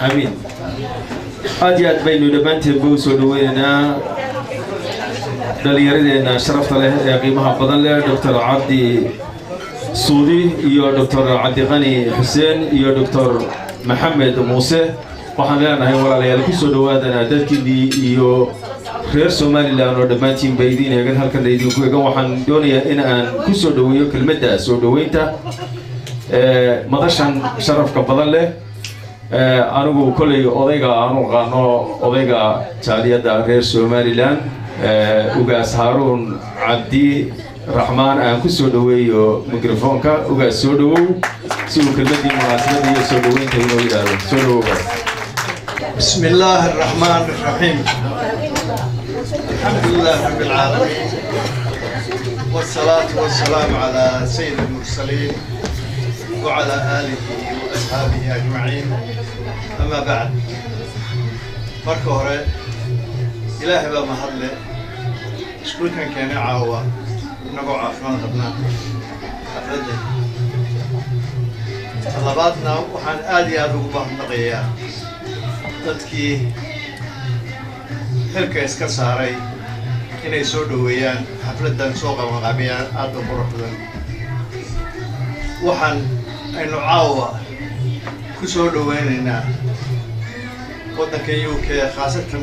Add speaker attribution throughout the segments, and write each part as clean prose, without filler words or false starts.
Speaker 1: آمين. أدي بين دبنت بوس ودوينا دليردنا شرفت له قيمها بدل له دكتور عبدي سودي يا دكتور عبد غني حسين يا دكتور محمد موسى وحنا هاي ولا ليال كسر دوادنا دكتي يو خير سومالي لأنه دبنتين بيدين يقول هالكن يدين كوي جوا حن دنيا إن أن كسر دويو كلمة ده سودوينتا مدرسان شرف كبدل له أنا كل أوديجا أنا قانو أوديجا تالية دارير سومالي لان وجاس هارون عبدي رحمن أنا كسودويو ميكروفون كا وجاس سودو سو كلمة دي مناسبة دي سودوين تقولوا يدارو سودو
Speaker 2: بسم الله الرحمن الرحيم الحمد لله رب العالمين والصلاة والسلام على سيد المرسلين وعلى آله وأصحابه أجمعين أما بعد مركو هوري إلهي بما هدلي شكون كان عاوة نقو عافمان غبنا أفرده طلباتنا وحان آدي آدو بهم نقيا dadkii xilka iska saaray inay soo dhaweeyaan xafladan soo qabanqaabiyaan aad u qurux badan waxaan aynu caawa ku soo dhaweynaynaa waddanka UK khaasatan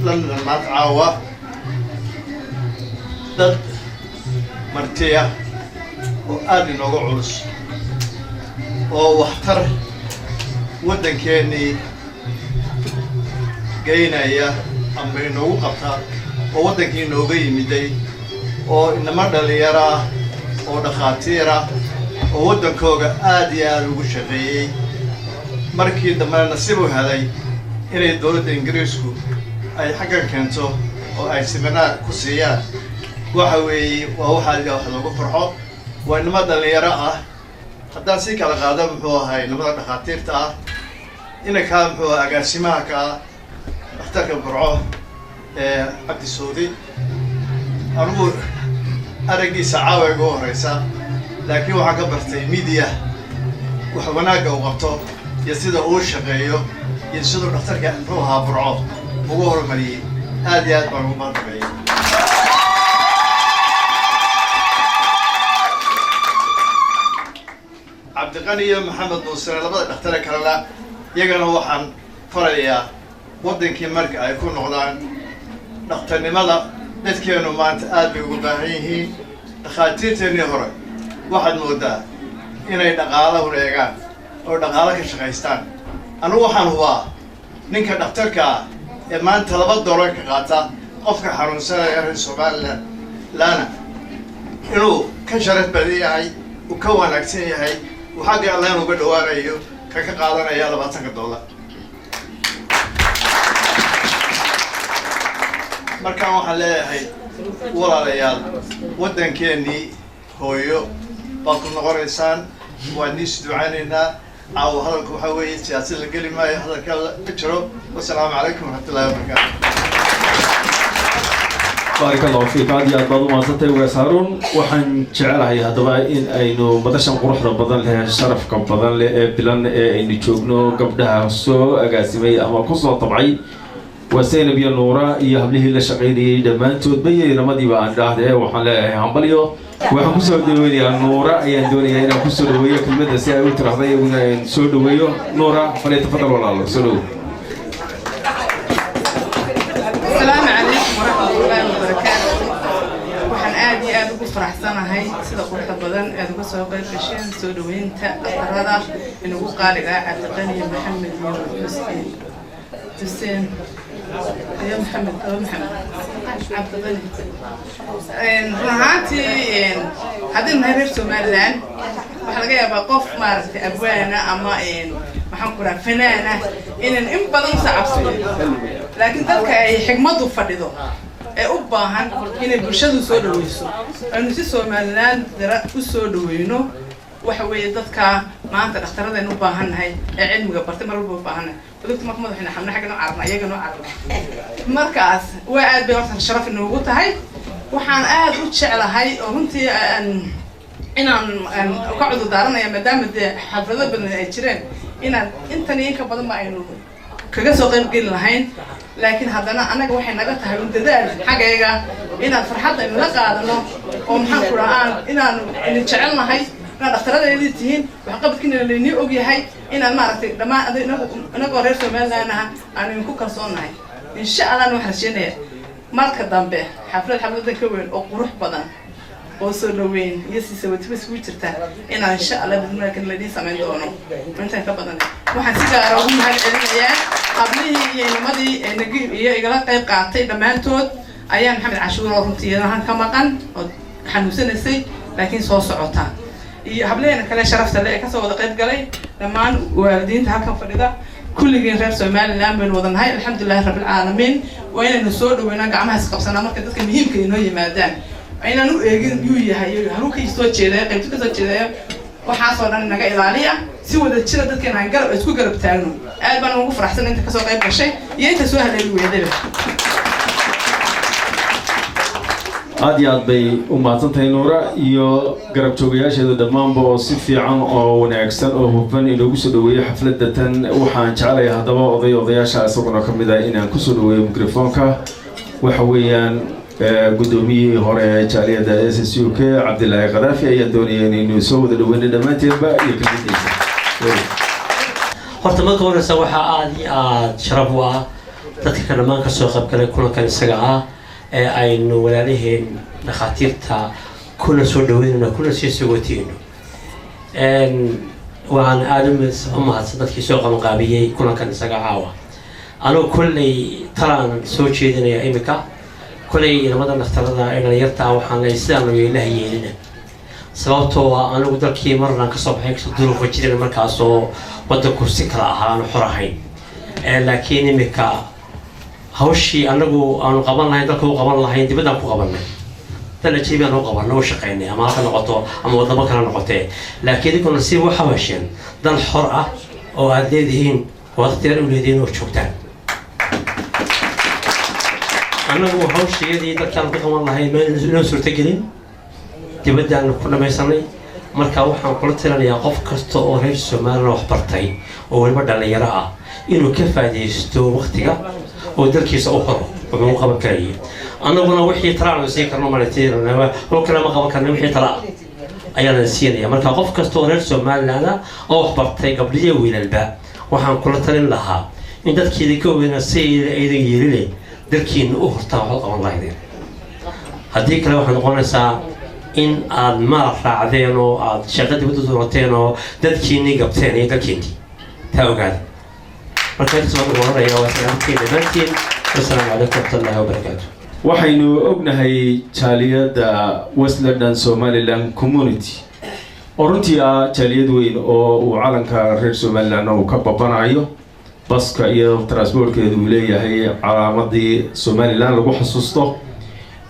Speaker 2: London maanta caawa dad martiya oo aad inooga culus oo waxtar waddankeennii geynaya ama inoogu qabta oo waddankii inooga yimiday oo inama dhalinyaro ah oo dhakhaatiir ah oo waddankooga aad iyo aad ugu shaqeeyey markii dambena nasiib u helay inay dowladda ingiriisku ay xaggan keento oo ay siminaar ku siiyaan waxa weeye waa wax loogu farxo waa inama dhalinyaro ah haddaan si kala qaado muxuu ahay inamada dhakhaatiirta ah inankaa muxuu agaasimaha ka ah dhakhtarka burco cabdi suudi anugu araggiisa caawa igu horeysa laakiin waxaan ka bartay media wax wanaagga uu qabto iyo sida uu shaqeeyo iyo siduu dhakhtarka muxuu ahaa burco ugu horumariyey aad iyo aad baan ugu mahadnaqayay cabdiqani iyo maxamed muuse labada dhakhtare kalena iyagana waxaan farayaa waddankii marka ay ku noqdaan dhakhtarnimada dadkeenu maanta aad bay ugu baahan yihiin dhakhaatiirteennii hore waxaad moodaa inay dhaqaalo wareegaan oo dhaqaalo ka shaqaystaan anugu waxaan hubaa ninka dhakhtarka ah ee maanta $2 ka qaata qofka xanuunsanaya reer Somaliland laana inuu ka sharaf badan yahay uu ka wanaagsan yahay uu xagga Allah uga dhawaanayo ka qaadanaya $20 markaan waxaan leeyahay walaalayaal waddankeennii hooyo baad ku noqonaysaan waan nii ducaynaynaa caawa hadalku waxaa weeye siyaasad la geli maayo hadalka la jiro wasalaamu calaykum waraxmatullaahi wabarakaatu
Speaker 1: بارك الله فيك هذه أبادو ما زلت ويسارون وحن جعلها هذا إن أينو مدرسة قروح ربضان لها شرف كبضان لبلان إن يشوفنو قبلها سو أجازمي أما قصة طبيعي وسين بيا نورا يهبله لشقيني دمان تودبي رمادي بان ده وحنا عمبليو وحنا كسر دوية نورا يندوني هنا كسر دوية كلمة دسيا وترحضي ونسود دوية نورا فليتفضل والله سلو
Speaker 3: السلام عليكم ورحمة الله وبركاته وحن آدي أدوك فرح سنة هاي سيدا قرحة بدن أدوك سوقي بشين سودوين تأثرها إنه قال عبد الغني محمد حسين يا محمد عبد الغني رهاتي هذه النهار سومالان waxaa laga yaabaa qof maaragtay abwaana ama maxaan ku raraa fanaana inaan in badan sacabsiyo laakiin dadka ay xigmadu fadhido ee u baahan inay bulshadu soo dhaweyso aynu si Soomaaliland dara u soo dhaweyno waxa weeye dadka maanta dhakhtaradeen u baahannahay ee cilmiga bartay mar walba u baahannahay dadku marka madaxina xamna xagna carna iyagana carna markaas waa aad bay horta sharaf inoogu tahay waxaan aad u jeclahay oo runtii inaan ka cudur daaranayaa maadaama xaflado badan ay jireen inaan intan iyo ka badan ma aynu kaga soo qayb geli lahayn laakiin haddana anaga waxay naga tahay un dadaal xaggayga inaan farxadda inala qaadano oo maxaan ku dhahaan inaanu idin jecelnahay inaan dhakhtaradayadii tihiin waxqabadkiina laynii ogyahay inaan maaragtay dhammaan inagoo reer Somaliland ah aan idinku kalsoonnahay insha allah waxaan rajeynayaa marka dambe xafladan ka weyn oo qurux badan oo soo dhaweyn iyo si sababtiba isku jirta inaan insha allah dadweynaha la samayn doono inta ka badan waxaan si gaar ah ugu mahadcelinayaa hablihii iyo nimadii nagib iyo igala qayb qaatay dhamaantood ayaan Maxamed Cashuur oo runtii aan ka maqan oo xanuunsanaysay laakiin soo socota iyo hableena kale sharafta leh ka soo wada qayb galay dhamaan waalidiinta halkan fadhida kulligeen reer Somaliland baan wadanahay alxamdulillah rabbil caalamiin wayna soo dhaweynaa gacmaha is qabsanaa marka dadka muhiimka inoo yimaadaan aynan u eegin yuu yahay halka soo jeeday qaybta ka soo jeeday waxa soo dhan naga ilaaliya si wada jira dadkeena aan garab isku garab taagno aad baan ugu faraxsan inta ka soo qayb gashay iyo inta soo haleeyay weedada
Speaker 1: aad iyo aad bay u mahadsantahay Nuura iyo garab joogayaasheeda dhammaanba oo si fiican oo wanaagsan oo hufan inoogu soo dhaweeyay xafladda tan waxaan jecelahay haddaba odayaasha isaguna ka mid ah inaan ku soo dhaweeyo mikrofoonka waxa weeyaan guddoomiyihii hore jaaliyadda SSUK Cabdilaahi Qadaafi ayaa doonaya inuu soo wada dhaweeyay dhammaanteedba iyo kalmadiisa
Speaker 4: horta marka hore waxa aad sharaf u ah dadka ka dhamaan ka soo qayb galay kulankan isaga ah aynu walaaliheen dhakhaatiirta kuna soo dhaweynayna kuna sii sugotayno waxaan aad u mahadsan dadkii soo qabanqaabiyey kulankan isaga caawa anuu kolley talaan soo jeedinaya imika kolley inamada dhaktarada ee dhalinyarta waxaan leeyahay sidaanu ilaah yeelina sababtoo ah anigu dalkii marnaan ka soo baxay duruufo jirin markaasoo waddanku si kala ahaa aanu xor ahayn laakiin imika hawshii anagu aanu qaban lahayn dalka u qaban lahayn dibadaan ku qabanay dal ajiibi aanu qabanay oo shaqeynay ama halka noqoto ama wadamo kale noqotee laakiin idinku nasiib waxa hesheen dal xor ah oo aad leedihiin waqtigan u leedihiin oo joogtaan anagu hawshiyadii dalkaan ku qaban lahayn ma inoo suurtagelin dibadaan ku dhamaysanay marka waxaan kula talinayaa qof kasta oo reer Soomaaliland wax bartay oo waliba dhalinyaro ah inuu ka faa'iideysto waqtiga oo dalkiisa u qoro wuxuu qaban karay anaguna wixii talaacno si karno maalteedna oo kala ma qaban karno wixii talaac ayaan siinaya marka qof kasta oo reer Soomaaliland oo wax bartay gabdhiyo wiilalba waxaan kula talin lahaa in dadkii ka weyn si ay yeelin dalkiina u horta wax qaban lahaydeen haddii kale waxaan noqonaysaa in aad maal raacdeen oo aad shaqada dibadda doorateen oo dadkiina gabteen iyo dalkiintii taa ogaada السلام عليكم ورحمة الله وبركاته.
Speaker 1: waxaynu ognahay jaaliyadda West London Somaliland Community oo runtii ah jaaliyad weyn oo uu calanka reer Somaliland uu ka babanayo baska iyo transportkeedu uu leeyahay calaamadii Somaliland lagu xasuusto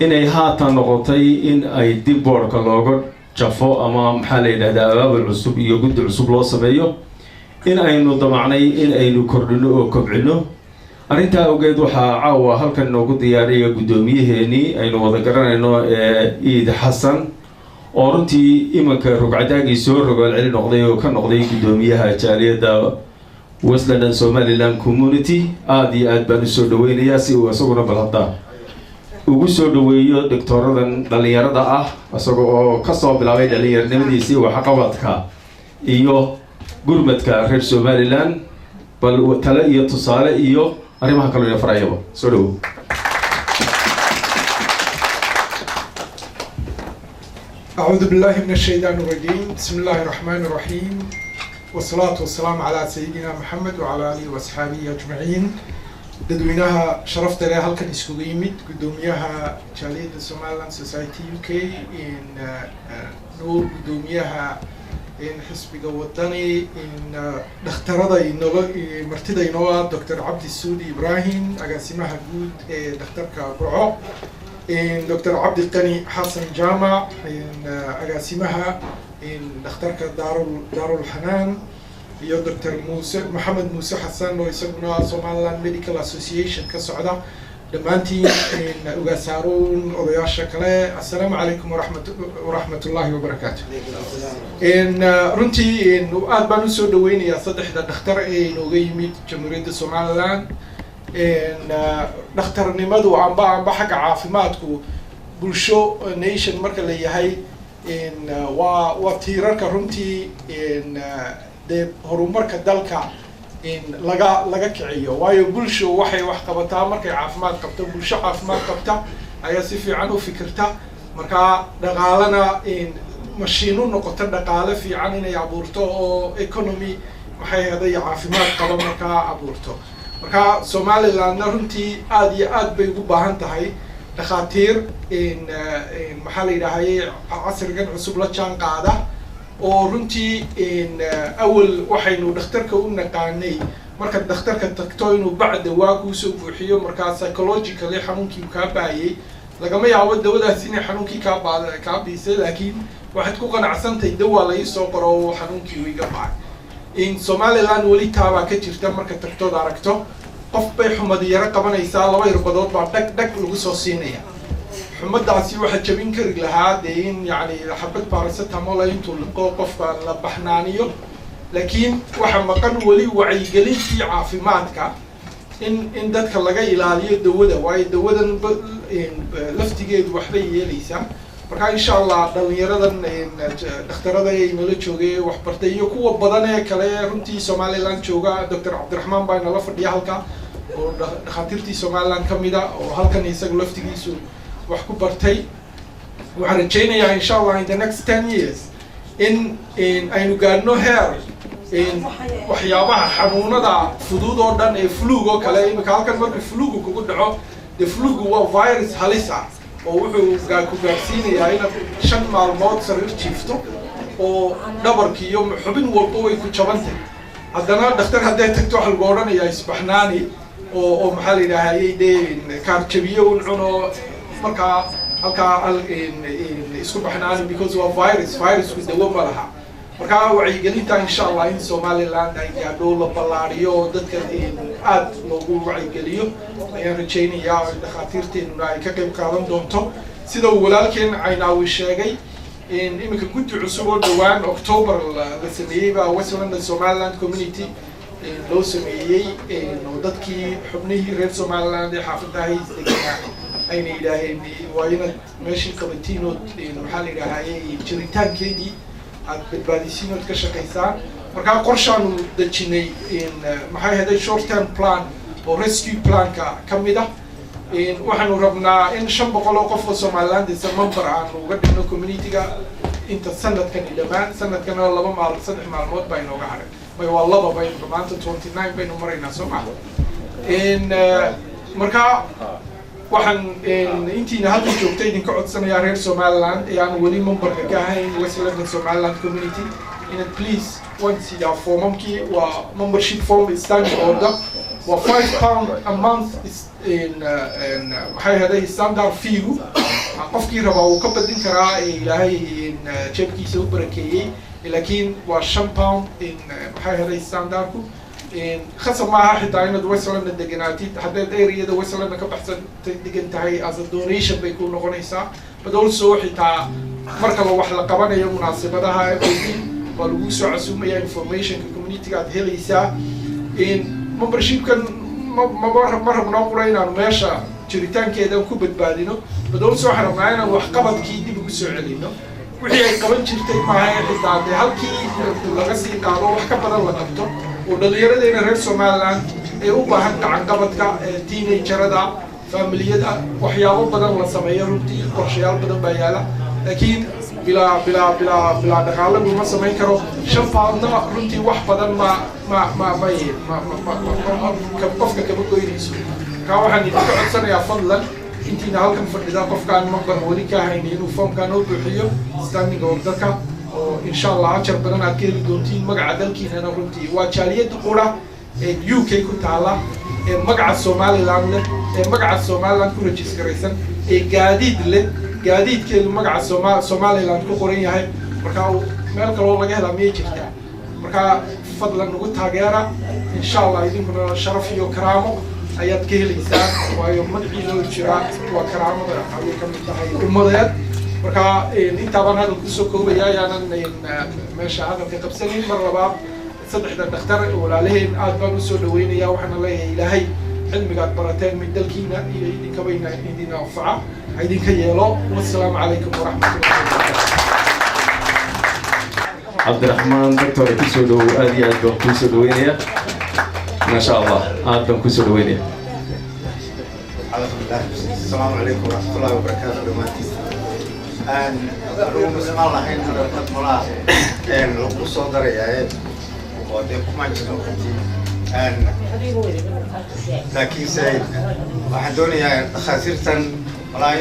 Speaker 1: inay haatan noqotay in ay dib boorka looga jafo ama maxaa la yiraahdaa abaabul cusub iyo guddi cusub loo sameeyo in aynu damacnay in aynu kordhino oo kobcino arrintaa ogeed waxaa caawa halkan noogu diyaariyay guddoomiyaheeni aynu wada garanayno Iid Xasan oo runtii imanka rugcadaagii soo rogaal celi noqday oo ka noqday guddoomiyaha jaaliyadda West London Somaliland Community aad iyo aad baan u soo dhaweynayaa si uu asaguna bal hadda ugu soo dhaweeyo doctoradan dhalinyarada ah asagoo oo ka soo bilaabay dhalinyaranimadiisii waxqabadka iyo gurmadka reer Somaliland bal tala iyo tusaale iyo arrimaha kale ee farayaba soo dhaw
Speaker 5: أعوذ بالله من الشيطان الرجيم بسم الله الرحمن الرحيم والصلاة والسلام على سيدنا محمد وعلى آله وأصحابه أجمعين ددوينها شرفت لها هلكن إسكوغيميت قدوميها جالية Somaliland Society UK إن نور قدوميها إن حسب قوتني إن دكتورة مرتدى إنوا دكتور عبد السودي إبراهيم أقاسمها جود دكتور كبرعو إن دكتور عبد القني حسن جامع إن أقاسمها إن دكتور دار الحنان يا دكتور موسى محمد موسى حسن لو يسمونه Somaliland Medical Association كسعودة dhammaantiin ugaasaaruun odayaasha kale assalaamu calaykum waraxmatullaahi wabarakaatu. runtii aad baan usoo dhaweynayaa saddexda dhakhtar ee inooga yimid jamhuuriyadda somaliland. dhakhtarnimadu amba xagga caafimaadku bulsho nation marka la yahay waa tiirarka runtii dee horumarka dalka laga kiciyo, waayo bulsho waxay wax qabataa markay caafimaad qabto. bulsho caafimaad qabta ayaa si fiican u fikirta, markaa dhaqaalana mashiin u noqota dhaqaale fiican inay abuurto oo economy maxay haday caafimaad qaba markaa abuurto. marka somalilandna runtii aad iyo aad bay ugu baahan tahay dhakhaatiir maxaa la yidhaahayey casrigan cusub la jaan qaada, oo runtii awal waxaynu dhakhtarka u naqaanay markaad dhakhtarka tagto inuu bacda waa kuusoo buuxiyo, markaa psychologically xanuunkii kaa baayay. lagama yaabo dawadaas inay xanuunkii kaa biisay, laakiin waxaad ku qanacsantahay dawaa la iisoo qoro oo xanuunkii u iga bacay. somaliland weli taabaa ka jirta, marka tagtood aragto qof bay xumadi yaro qabanaysaa, 2 irbadood baa dhag lagu soo siinaya. xumadaasi waxaa jabin kari lahaa dee in yani xabad paracetamol intuu liqo qofka la baxnaaniyo, laakiin waxa maqan weli wacyigelintii caafimaadka in dadka laga ilaaliyo dawada, waayo dawadan laftigeedu waxbay yeelaysaa. marka insha allah dhalinyaradan dhakhtarada ay nala joogay waxbartay iyo kuwa badan ee kale runtii somaliland jooga, dr cabdiraxmaan baa nala fadhiya halka oo dhakhaatiirtii somaliland ka mida, oo halkan isaga laftigiisu wax ku bartay. waxaan rajaynayaa insha allah in the next 10 years in aynu gaadhno heer waxyaabaha xanuunada fudud oo dhan ee fluug oo kale. imika halkan markuu flugu kugu dhaco, de flugu waa virus halis ah oo wuxuu ku gaarsiinayaa inaad 5 maalmood sariir jiifto oo dhabarki iyo xubin walba way ku jabantay. haddana dhakhtar hadday tagto waxa lagu odhanayaa isbaxnaani oo maxaa la yidhaahayey dee kaarjabiye un cuno, markaa halkaa isku baxnaani because waa virusku dawo ma laha. markaa wacyigelinta insha allah in somaliland ay gaadho la ballaariyo oo dadka aad loogu wacyigeliyo ayaan rajaynayaa, oo dhakhaatiirteenuna ay ka qayb qaadan doonto. sida uu walaalkeen caynaawi sheegay, iminka guddi cusub oo dhawaan October la sameeyey baa Westland Somaliland Community loo sameeyey, oo dadkii xubnihii reer Somaliland ee xaafadaha isdeganaa ayna yidhaaheen waa inaad meeshii qabatinood maxaa la yidhaahayey jiritaankeedii aad badbaadisiinood ka shaqaysaan. markaa qorshaanu dejinay maxay haday short term plan oo rescue planka ka mid ah. waxaanu rabnaa in 500 oo qof oo somaliland isa member aanu uga dhigno communityga inta sanadkan dhammaan. sanadkana 3 maalmood baa inooga haray, waa 2 baynu maanta 29 baynu maraynaa soo maha. markaa waxaan intiina halka joogtay idinka codsanayaa reer somaliland ee aan weli memberka ka ahayn Westland Somaliland Community inaad please once your formamkii waa membership form is standing order, waa £5 a month maxay haday standard fee. qofkii rabaa uu ka badin karaa, ilaahay jeebkiisa u barakeeyey, laakiin waa £5 maxay haday standardku. khasab maaha xitaa inaad Westland deganaatid, haddaad areada Westland ka baxsan degan tahay as a donation bay ku noqonaysaa. but also xitaa marka wax la qabanayo munaasabadaha waa lagu soo casuumaya, informationka communityga aad helaysaa. membershipkan ma rabno qura inaanu meesha jiritaankeeda ku badbaadino, but also waxaan rabnaa inaan waxqabadkii dib ugu soo celino. wixii ay qaban jirtay maaha xitaa dee halkii laga sii qaado wax ka badan la qabto, oo dhalinyaradayna reer somaliland ee u baahan gacanqabadka teenagerada, familiyada, waxyaabo badan la sameeyo. runtii qorshayaal badan baa yaala, laakiin bilaa dhaqaale laguma samayn karo. £5 runtii wax badan qofka kama goynayso. markaa waxaan idinka codsanayaa fadlan intiina halkan fadhida qofkaan member weli ka ahayn inuu foomkaan oo buuxiyo standing orderka, oo insha allah ajar badan aad ka heli doontiin. magaca dalkiinana runtii waa jaaliyada qura ee UK ku taala, ee magaca Somaliland leh, ee magaca Somaliland ku registeraysan, ee gaadiid leh, gaadiidkeedu magaca Somaliland ku qoran yahay. markaa meel kaloo laga helaa miyay jirtaa? markaa fadlan nagu taageera insha allah, idinkuna sharaf iyo karaamo ayaad ka helaysaan waayo magaciina oo jira waa karaamada ayay ka mid tahay ummadeed marka intaabaan hadal kusoo koobaya ayaanan meesha hadalka qabsanin mar labaad saddexda dhakhtar walaalaheen aad baan usoo dhaweynaya waxaana leeyahay ilaahay cilmigaad barateen mid dalkiina iyo idinkabayna idin anfaca idinka yeelo wassalaamu calaykum waraxmatullahi wabarakaatu
Speaker 1: cabdiraxmaan doctor kusoo dhowow aad iyo aad baan kusoo dhaweynaya ما شاء الله هذا كوسو دوينيا
Speaker 2: السلام عليكم ورحمة الله وبركاته دماتي أن أروم بسم الله حين هذا الملا أن لقصة دريا وديكم ما يجنو أن لكن سيد وحدوني خسرتن والله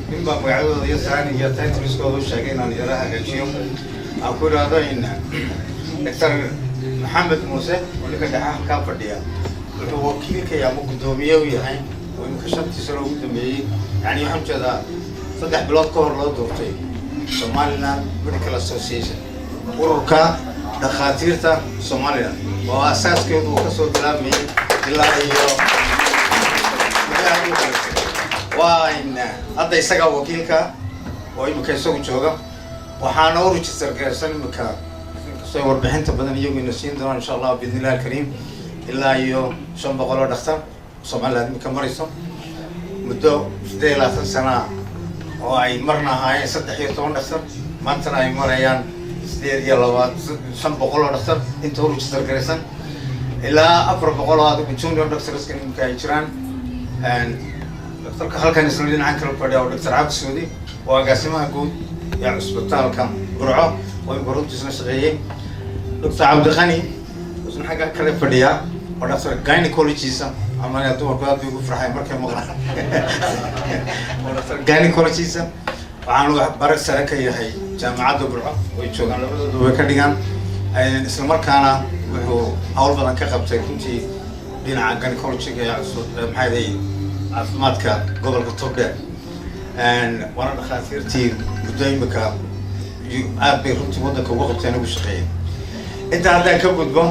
Speaker 2: من باب وعود يسعني يتأتي مسكوه الشاقين أن يراها كشيوم أقول هذا إن أكثر محمد موسى ولك دعاه كافرديا وكيل كي أبو قدومية وياهين ويمكشفت سلو قدومية يعني يحب كذا صدق بلاد كور لا دورتي سوماليلاند ميديكال أسوسيشن وركا دخاتيرتا سوماليلاند وأساس كده وكسر كلامي إلا هيو وإن هذا يسقى وكيلك ويمكسر جوجا وحنور جسر كرسان مكان سوي وربحنت بدن يوم ينسين دون إن شاء الله بإذن الله الكريم إلا يوم شن بقولوا دختر سمع لازم كمريسون مدة 30 سنة وأي مرنا هاي صدق يوم دختر ما أنتنا أي مريان سدير يلا شن بقولوا دختر أنتوا رجستر كريسان إلا أفر بقولوا هذا بنشون يوم دختر سكين كايشران دختر كهل كان يسولين عن كل بدي أو دكتور عبد السعودي وقاسمها جود يعني سبتال كم برعة ويقولون تسمع شغية دكتور عبد الغني وسن حاجة كله فديا ودكتور جاينيكولوجيسا أما يا دكتور كذا بيقول فرحة مركب مغرى ودكتور جاينيكولوجيسا وعنو برك سرك هي جامعة برعة ويشوفون لو بكرهان إسلام كان وهو أول بدن كقبت كنتي بين جاينيكولوجي محاذي عفماتك قبل كتوكا وانا دخلتي قدامك aad bay runtii waddanka uga qabteen ugu shaqeeyeen inta haddaan ka gudbo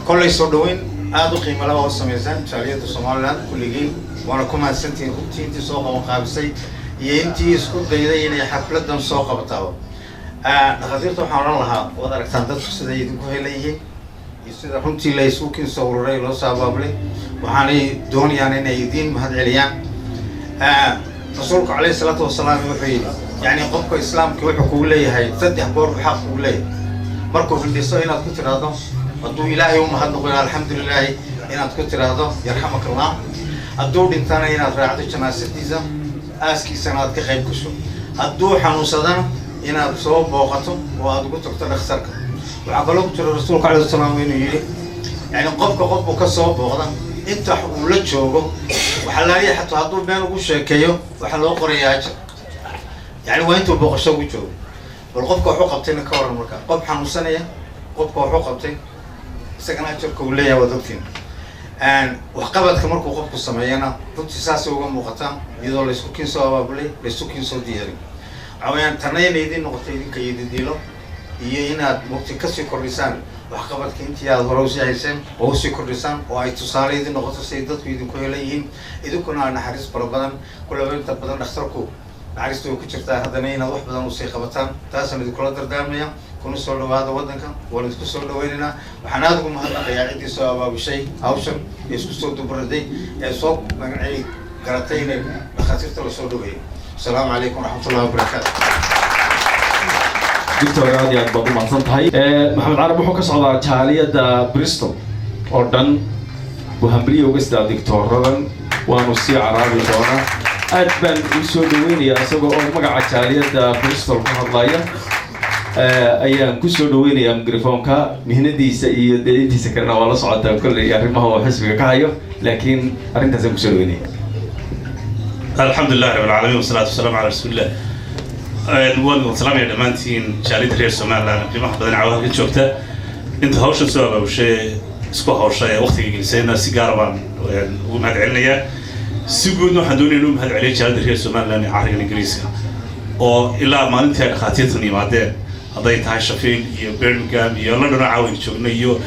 Speaker 2: kollay soo dhaweyn aad u qiimo leh oo sameysaan jaaliyadda Soomaaliland kulligiin waana ku mahadsantihiin runtii intii soo qabanqaabisay iyo intii isku dayday inay xafladan soo qabato dhakhaatiirta waxaan oran lahaa wada aragtaan dadku sida idinku helayeen iyo sida runtii la isugu kin soo ururay loo sabablay waxaanay doonayaan inay idin mahad celiyaan rasuulku calayhi salaatu wasalaam wuxuu يعني قفك إسلام كوي حكولي هاي تصدق بور بحق كولي مركو في الدسوء إن تكتر هذا أدو إلهي ومهد نقول الحمد لله إن تكتر هذا يرحمك الله أدو دينتانا إن تراعد الجناسة ديزا أسكي سنوات كخيب كشو أدو حنوصدنا إن تصوب بوقته وأدو تكتر أخسرك وعقلوك ترى رسولك عليه السلام وينو يلي يعني قفك كصوب بوقته أنت حقولك شوقه وحلالي حتى هدو بينو كشكيو وحلو قرياج يعني وين تبغى قشوا وجهه والقفك وحقبتين كور المركب قف حنوسنية قفك وحقبتين سكنات كلية وذكتين وحقبت كمرك وقفك السماينا كنت ساسي وقام مقطع يدور لسكين سوا بلي لسكين سو دياري عوان تنين يدين نقطتين كيد ديلو يهنا مكتكسي كردستان وحقبت كنت يا ضروسي عيسم ووسي كردستان وأي تصاري يدين نقطة سيدات ويدين كهليين إذا كنا نحرس بربنا كل ما تبدأ نختركو عرفتوا كتشرتها هذا نين أروح بدل موسيقى بتان تاسم ذكرى دردامية كونوا سولوا هذا ودنك ولا تكسروا ويننا وحنادكم هذا قيادتي سوا بشيء أوشم يسكسوا دبردي يسوق مقنعي قرتين بخاطر السولوا به السلام عليكم ورحمة الله وبركاته.
Speaker 1: دكتور غادي أكبر ما صنت هاي محمد عرب وحكي على جالية بريستول أردن وهمبلي وقصد دكتور رغم ونصي عربي دونا أدبن وسودوين يا سبوا مقعد جالية بريستول كهضايا أيام كسودوين يا مغرفون كا مهنة دي سيد دي سكرنا ولا صعد كل يعني ما هو حسب كهايو لكن أنت زي كسودوين.
Speaker 6: الحمد لله رب العالمين والصلاة والسلام على رسول الله. الوالد والسلام يا دمانتين جالية رير سومالان قيمة بدنا عوض كل شوكته أنت هوش سوا وشيء اسكو هوش وقت جلسنا سيجارة ومهد عليا سيقولنا حدوني نوم هاد عليه جالية رير سومالان عارق الإنجليزي أو إلا ما أنت خاتيتني بعدين هذا هاي شفين يبرمجان يلا نعاون شغلنا يو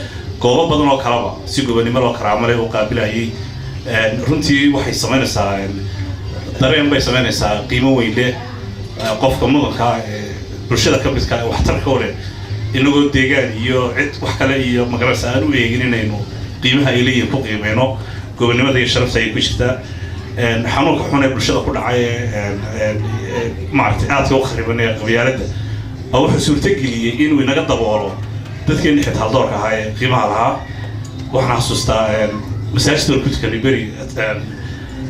Speaker 6: قوة بدنا كلامه سيقولني مرة كلامه وقابله هي runtii waxay samaynaysaa dareen bay samaynaysaa qiimo weyn leh qofka mudanka bulshada ka midka waxtarka u leh inagoo deegaan iyo cid wax kale iyo magaranaysa aan u eegin inaynu qiimaha ay leeyihiin ku qiimeyno gobonimada iyo sharafta ay ku jirtaa xanuunka xun ee bulshada ku dhacay maaragtay aadka u khariban ee qabyaaladda oo wuxuu suurtageliyey inuu inaga daboolo dadkeeni xitaa doorka ahaa ee qiimaha lahaa waxaan xasuustaa masaajidda ku tukanay beri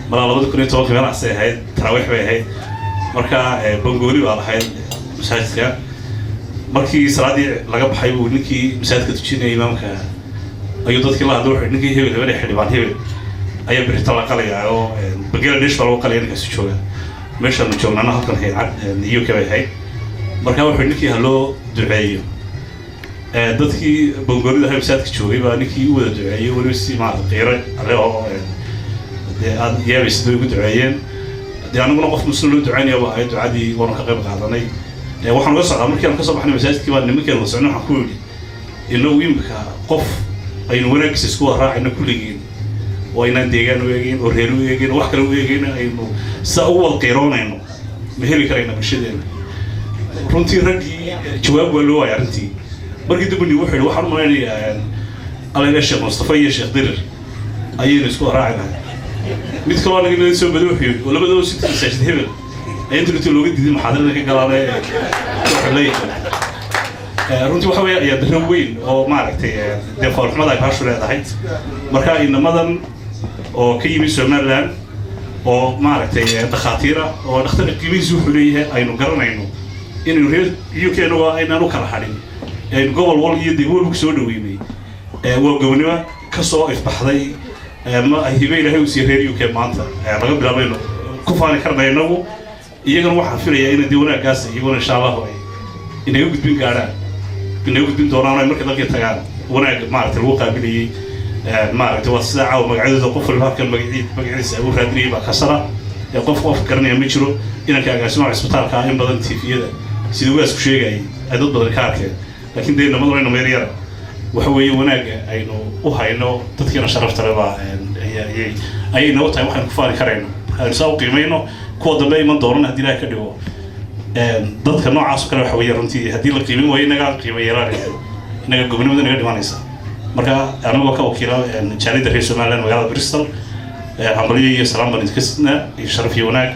Speaker 6: malaa 2010 meelahaasay ahayd taraawiix bay ahayd marka bangooli baa lahayd masaajidka markii salaadii laga baxay buu ninkii masaajidka tujinayay imaamka ayuu dadkii la hadlay wuxuu ninkii hebel hebel xildhibaan hebel ayaa berita la qalaya oo Bangladesh baa lagu qalaya ninkaas jooga meeshaan joognana halkan hay'ad UK bay ahayd marka wuxuu ninkii haloo duceeyo dadkii bangoolida hay masaajidka joogay baa ninkii u wada duceeyay wali si ma qiiray alle oo aad yaabay sidoo ugu duceeyeen dee aniguna qof muslim loo duceynaya waa ay ducadii waan ka qayb qaadanay waxaan uga socdaa markii aan ka soo baxnay masaajidkii baan nimankeen la socnay waxaan ku yidhi inuu imika qof aynu wanaaggiisa isku raacayno kulligiin oo aynaan deegaan u eegin oo reer u eegin wax kale u eegin aynu saa u wada qiiroonayno ma heli karayna bulshadeena runtii raggii jawaab waa loo waayay arrintii markii dambani wuxuu yidhi waxaan u malaynayaa allayna sheekh mustafa iyo sheekh dirir ayaynu isku raaci lahay mid kaloo anaga inoo soo baday wuxuu yidhi oo labadaba si masaajid hebel ay inta looga diiday maxaadarada ka galaanay runtii waxa weeye ayaa darro weyn oo maaragtay dee foolxumada ay baashu leedahay marka inamadan oo ka yimid Somaliland oo maaragtay dhakhaatiira oo dhakhtarka qiimihiisu wuxuu leeyahay aynu garanayno inaynu reer UK waa aynaan u kala hadhin gobol wal iyo degmo ku soo dhaweynay waa gobonimo ka soo ifbaxday ma ay hibay ilaahay u sii reer UK maanta laga bilaabayno ku faani karnayno iyagana waxaan filayaa in dii wanaagaas iyaguna insha Allah inay u gudbin gaaraan inay u gudbin doonaan markay dalka tagaan wanaag maaragtay lagu qaabilayay maaragtay waa sida caaw magacyadooda qof walba halkan magaciisa uu raadinayay baa kasara qof garanaya ma jiro inanka agaasimo isbitaalka in badan TV-yada sidoo waas ku sheegay ay dad badan ka arkeen laakiin deena madalina meel yar waxa weeye wanaaga aynu u hayno dadkeena sharafta leh baa ayay noo tahay waxaan ku faani karayno aynu soo qiimeeyno kuwa dambe iman doonaan haddii Ilaahay ka dhigo dadka noocaas kale waxa weeye runtii haddii la qiimeeyo waa inaga qiimo yeelanaysa inaga gobonimada inaga dhimanaysa marka anagoo ka wakiila jaalida reer Somaliland magaalada Bristol hambalyo iyo salaam baan idinka sidnaa iyo sharaf iyo wanaag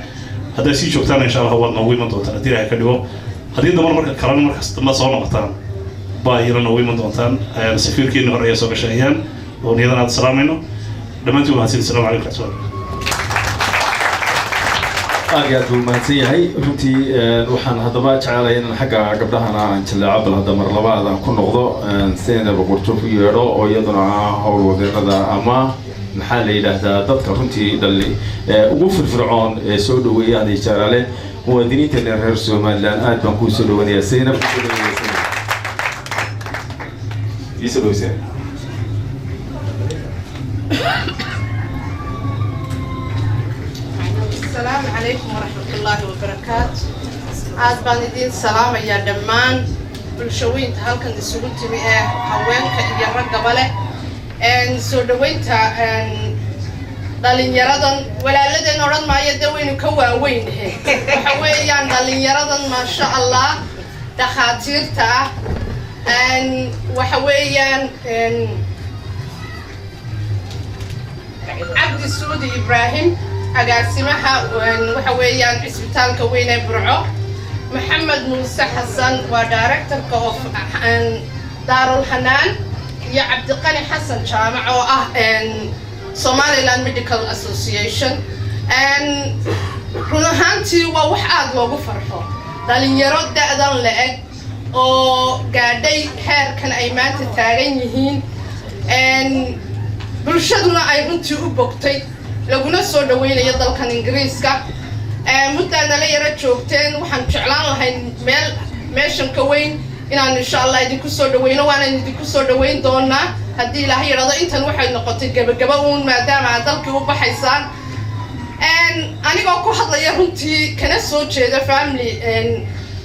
Speaker 6: hadday sii joogtaan insha Allah waad noogu iman doontaan haddii Ilaahay ka dhigo haddii damar marka kalena markaas damba soo noqotaan baa iyana noogu iman doontaan safiirkiina hore ayaa soo gashaayaan oo niyadan aad salaamayno dhammaantiin waxaan siin salaamu calaykum warahmatullahi
Speaker 1: aad buu mahadsan yahay runtii waxaan haddaba jecelahay inaan xagga gabdhahana aan jallaaco bal hadda mar labaad aan ku noqdo seenaba qorto ku yeedho oo iyaduna howlwadeenada ama maxaa la yidhaahdaa dadka runtii dhali ugu firfircoon ee soo dhaweeya haday jaraale muwaadiniinteena reer Somaliland aad baan kuu soo dhawanayaa seenab
Speaker 7: السلام عليكم ورحمة الله وبركاته. عاد بندين سلام يا دمان بالشوين تهلكن السجود تبيه هواك يجرب قبله إن سودوين تا إن دالين يردن ولا لدن أرد ما يدوين كوا وين حويان دالين يردن ما شاء الله دخاتير تا إن وحويان إن عبد السعودي إبراهيم agaasimaha waxa weeyaan isbitaalka weyn ee Burco Maxamed Muuse Xasan waa director-ka of Darul Hanan iyo Cabdiqani Xasan Jaamac oo ah Somaliland Medical Association run ahaantii waa wax aad loogu farxo dhalinyaro da'dan la'eg oo gaadhay heerkan ay maanta taagan yihiin bulshaduna ay runtii u bogtay laguna soo dhaweynayo dalkan Ingiriiska muddaana la yara joogteen waxaan jeclaan lahay meeshan ka weyn inaan insha Allah idinku soo dhaweyno waana idinku soo dhaweyn doonaa haddii Ilaahay yiraahdo intan waxay noqotay gabagaba uun maadaama aad dalkii u baxaysaan anigoo ku hadlaya runtii kana soo jeeda family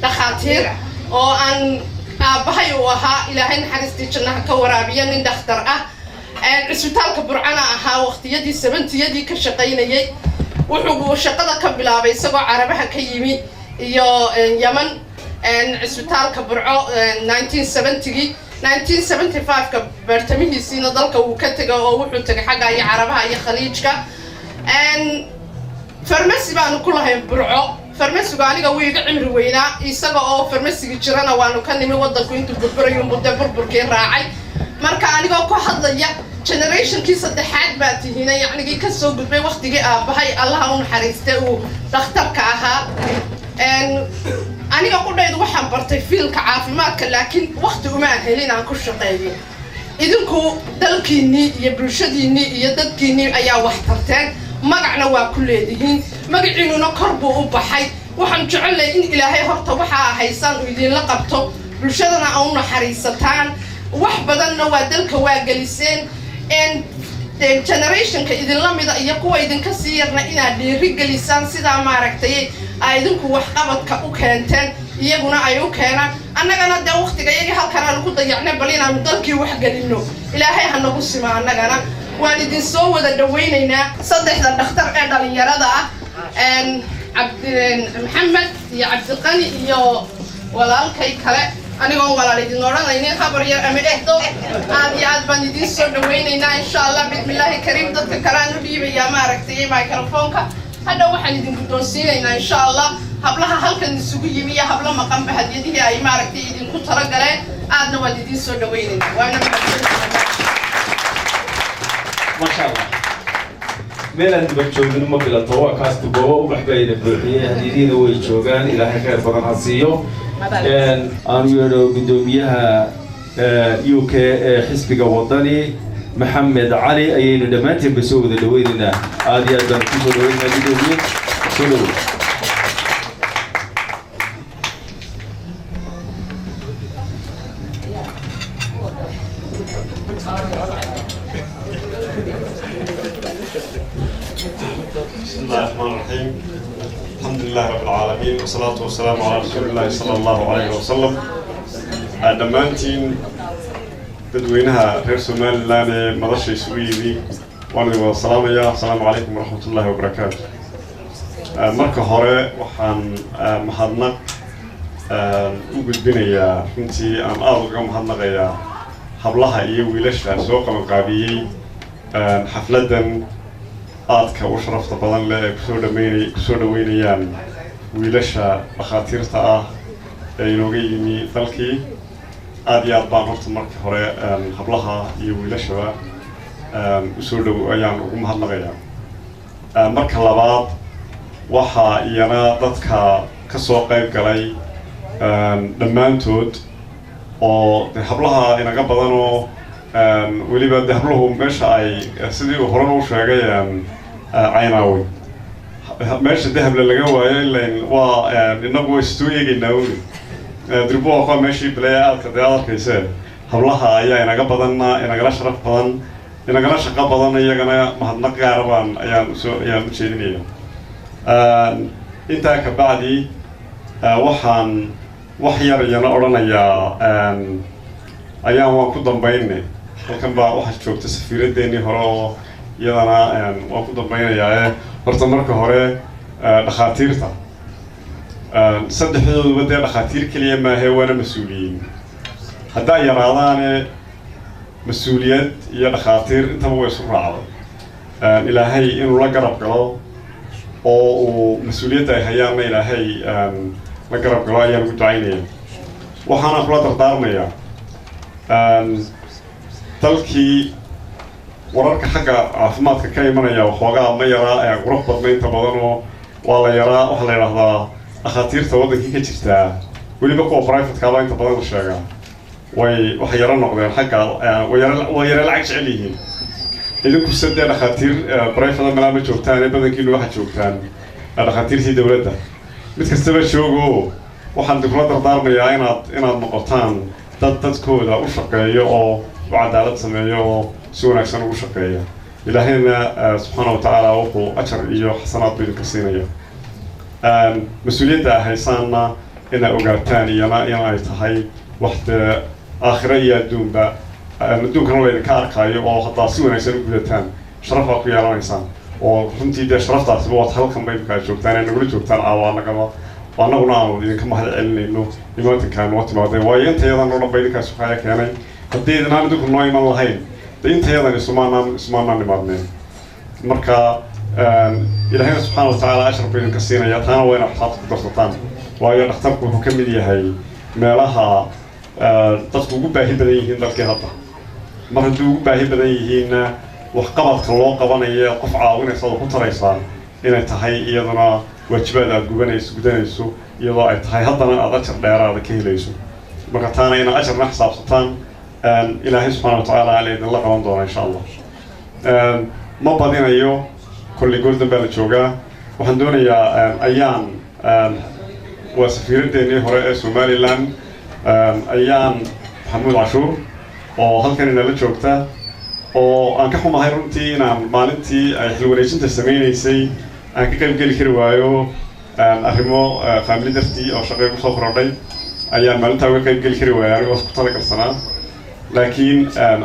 Speaker 7: dhakhaatiir oo aan aabahay u ahaa Ilaahay naxariistii jannaha ka waraabiyo nin dhakhtar ah cisbitaalka burcana ahaa waqtiyadii 70yadii ka shaqaynayay wuxuu shaqada ka bilaabay isagoo carabaha ka yimi iyo Yemen cisbitaalka burco 1970 1975 bartamihiisina dalka uu ka tagay oo wuxuu tagay xagga ay carabaha iyo khaliijka farmasi baan ku lahayn burco farmasiga aniga wuu iga cimri weynaa isaga oo farmasiga jirana waanu ka nimi wadanku intuu burburayo muddo burburkii raacay marka aniga ku hadlaya generationkii saddexaad baa tihiina yacni ka soo gudbay waqtigii aabahay Allah u naxariistay uu dhakhtarka ahaa aniga qudaydu waxaan bartay fiilka caafimaadka laakiin waqti uma helin aan ku shaqeeyo idinku dalkiinii iyo bulshadiinii iyo dadkiinii ayaa wax tarteen magacna waa ku leedihiin magaciinuna kor buu u baxay waxaan jecelahay in ilaahay horta waxa haysan uu idin la qabto bulshadana aan u naxariisataan wax badanna waa dalka waa geliseen generationka idin la mid ah iyo kuwa idin ka sii yarna inaad dhiiri gelisaan sida maaragtay ay idinku wax qabadka u keenteen iyaguna ay u keenaan annagana de waqtiga iyaga halkan aan ku dayacnay bal inaan dalkii wax gelino ilaahay ha nagu sima annagana waan idin soo wada dhaweynaynaa saddexda dhakhtar ee dhalinyarada ah Maxamed iyo Cabdiqani iyo walaalkay kale anigoon walaal idin oranaynin habar yar ama eedo aad baan idin soo dhaweynaynaa insha Allah bismillaahi kariim dadka kale aan u dhiibayaa maaragtay microphone-ka hadda waxaan idin guddoonsiinaynaa insha Allah hablaha halkan isugu yimi iyo habla maqan bahadiyadii ay maaragtay idin ku tala galeen aadna waan idin soo dhaweynaynaa waana
Speaker 1: ما شاء الله ميلان بتشوفين ما بلا طوا كاست بوا وبحبايد بروحية هديدين ويشوفان إلى هكذا بدن حسيو أنا يرو قدوميها UK حسب وطني محمد علي أيين دمانتي بسوق دلويدنا عادي أدم كيف دلويدنا قدومين كله
Speaker 8: بسم الله الرحمن الرحيم الحمد لله رب العالمين والصلاة والسلام على رسول الله صلى الله عليه وسلم دمانتين dadweynaha reer Somaliland ee madasha isugu yimi waan idin salaamayaa assalaamu calaykum waraxmatullaahi wabarakaatu marka hore waxaan mahadnaq u gudbinayaa runtii aan aad uga mahadnaqayaa hablaha iyo wiilasha soo qabanqaabiyey xafladan aadka u sharafta badan leh ee kusoo dhaweynayaan wiilasha dhakhaatiirta ah ee inooga yimi dalkii aad iyo aad baan horta marka hore hablaha iyo wiilashaba usoo dhow ayaan ugu mahadnaqayaa marka labaad waxaa iyana dadka ka soo qayb galay dhammaantood oo de hablaha inaga badan oo weliba de habluhu meesha ay sidii uu horena u sheegay caynaawi meesha dahable laga waayo ilain waa inagu istuu eegaynaa dirbo waa meeshii bilaya aadka dee arkayse hablaha ayaa inaga badanna inagala sharaf badan inagala shaqo badan iyagana mahadnaq gaara baan ayaan u jeedinaya intaa ka bacdi waxaan wax yar iyana odhanayaa ayaan waan ku dambayne halkan baa waxaa joogta safiiradeennii hore oo iyadana waan ku dambaynayaa horta marka hore dhakhaatiirta saddexdooduba dee dhakhaatiir keliya maahe waana mas-uuliyiin haddaa yaraadaane mas-uuliyad iyo dhakhaatiir intaba way isu raacday ilaahay inuu la garab galo oo uu mas-uuliyadda ay hayaanna ilaahay la garab galo ayaan ugu ducaynaya waxaana kula dardaarmayaa dalkii wararka xagga caafimaadka ka imanaya waxoogaa ma yaraa qurux badna inta badan oo waa la yaraa waxaa la yidhaahdaa dhakhaatiirta waddankii ka jirtaa weliba kuwa privatekaaba inta badan la sheegaa waxay yaro noqdeen xagga way yara lacag jecel yihiin idinku sadee dhakhaatiir private malaa ma joogtaan badankiinu waxaad joogtaan dhakhaatiirtii dowladda mid kastaba joogo waxaan kula dardaarmayaa inaad noqotaan dad dadkooda u shaqeeyo oo u cadaalad sameeyo oo si wanaagsan ugu shaqeeya ilaahayna subxaana wa tacaala wuxuu ajar iyo xasanaad buu idinka siinaya mas-uuliyadda haysaanna inaa ogaataan iyana in ay tahay wax dee aakhiro iyo adduunba adduunkana laydinka arkaayo oo haddaa si wanaagsan u gudataan sharaf baa ku yeelanaysaan oo runtii dee sharaftaasiba waad halkan ba imika joogtaan ee nagula joogtaan caawaanagaba annaguna aanu idinka mahad celinayno imaatinkaan noo timaadeen waayo intayadan oo dhan ba idinkaas waxaaya keenay haddii idinaan idinku noo iman lahayn de intayadan isumaanaan imaadneen marka ilaahayna subxaana watacaala ashar buu idinka siinaya taana waa inaad xaad ku darsataan waayo dhakhtarku wuxuu ka mid yahay meelaha dadku ugu baahi badan yihiin dalkii hadda mar haddii ugu baahi badan yihiinna waxqabadka loo qabanayo qof caawinaysa oo ku taraysaa inay tahay iyaduna waajibaad aad gudanayso iyadoo ay tahay haddana aad ajar dheeraada ka helayso marka taana inaad ajarna xisaabsataan ilaahay subxaana watacaala ala idinla qaban doona insha allah ma badinayo kolley goordan baa la joogaa waxaan doonayaa ayaan waa safiiradeennii hore ee somaliland ayaan maxamuud cashuur oo halkan inala joogta oo aan ka xumahay runtii inaan maalintii ay xil wareejinta samaynaysay aan ka qaybgeli kari waayo arrimo faamili dartii oo shaqay kusoo korodhay ayaan maalintaa uga qaybgeli kari waaya anigoo isku talagalsanaa laakiin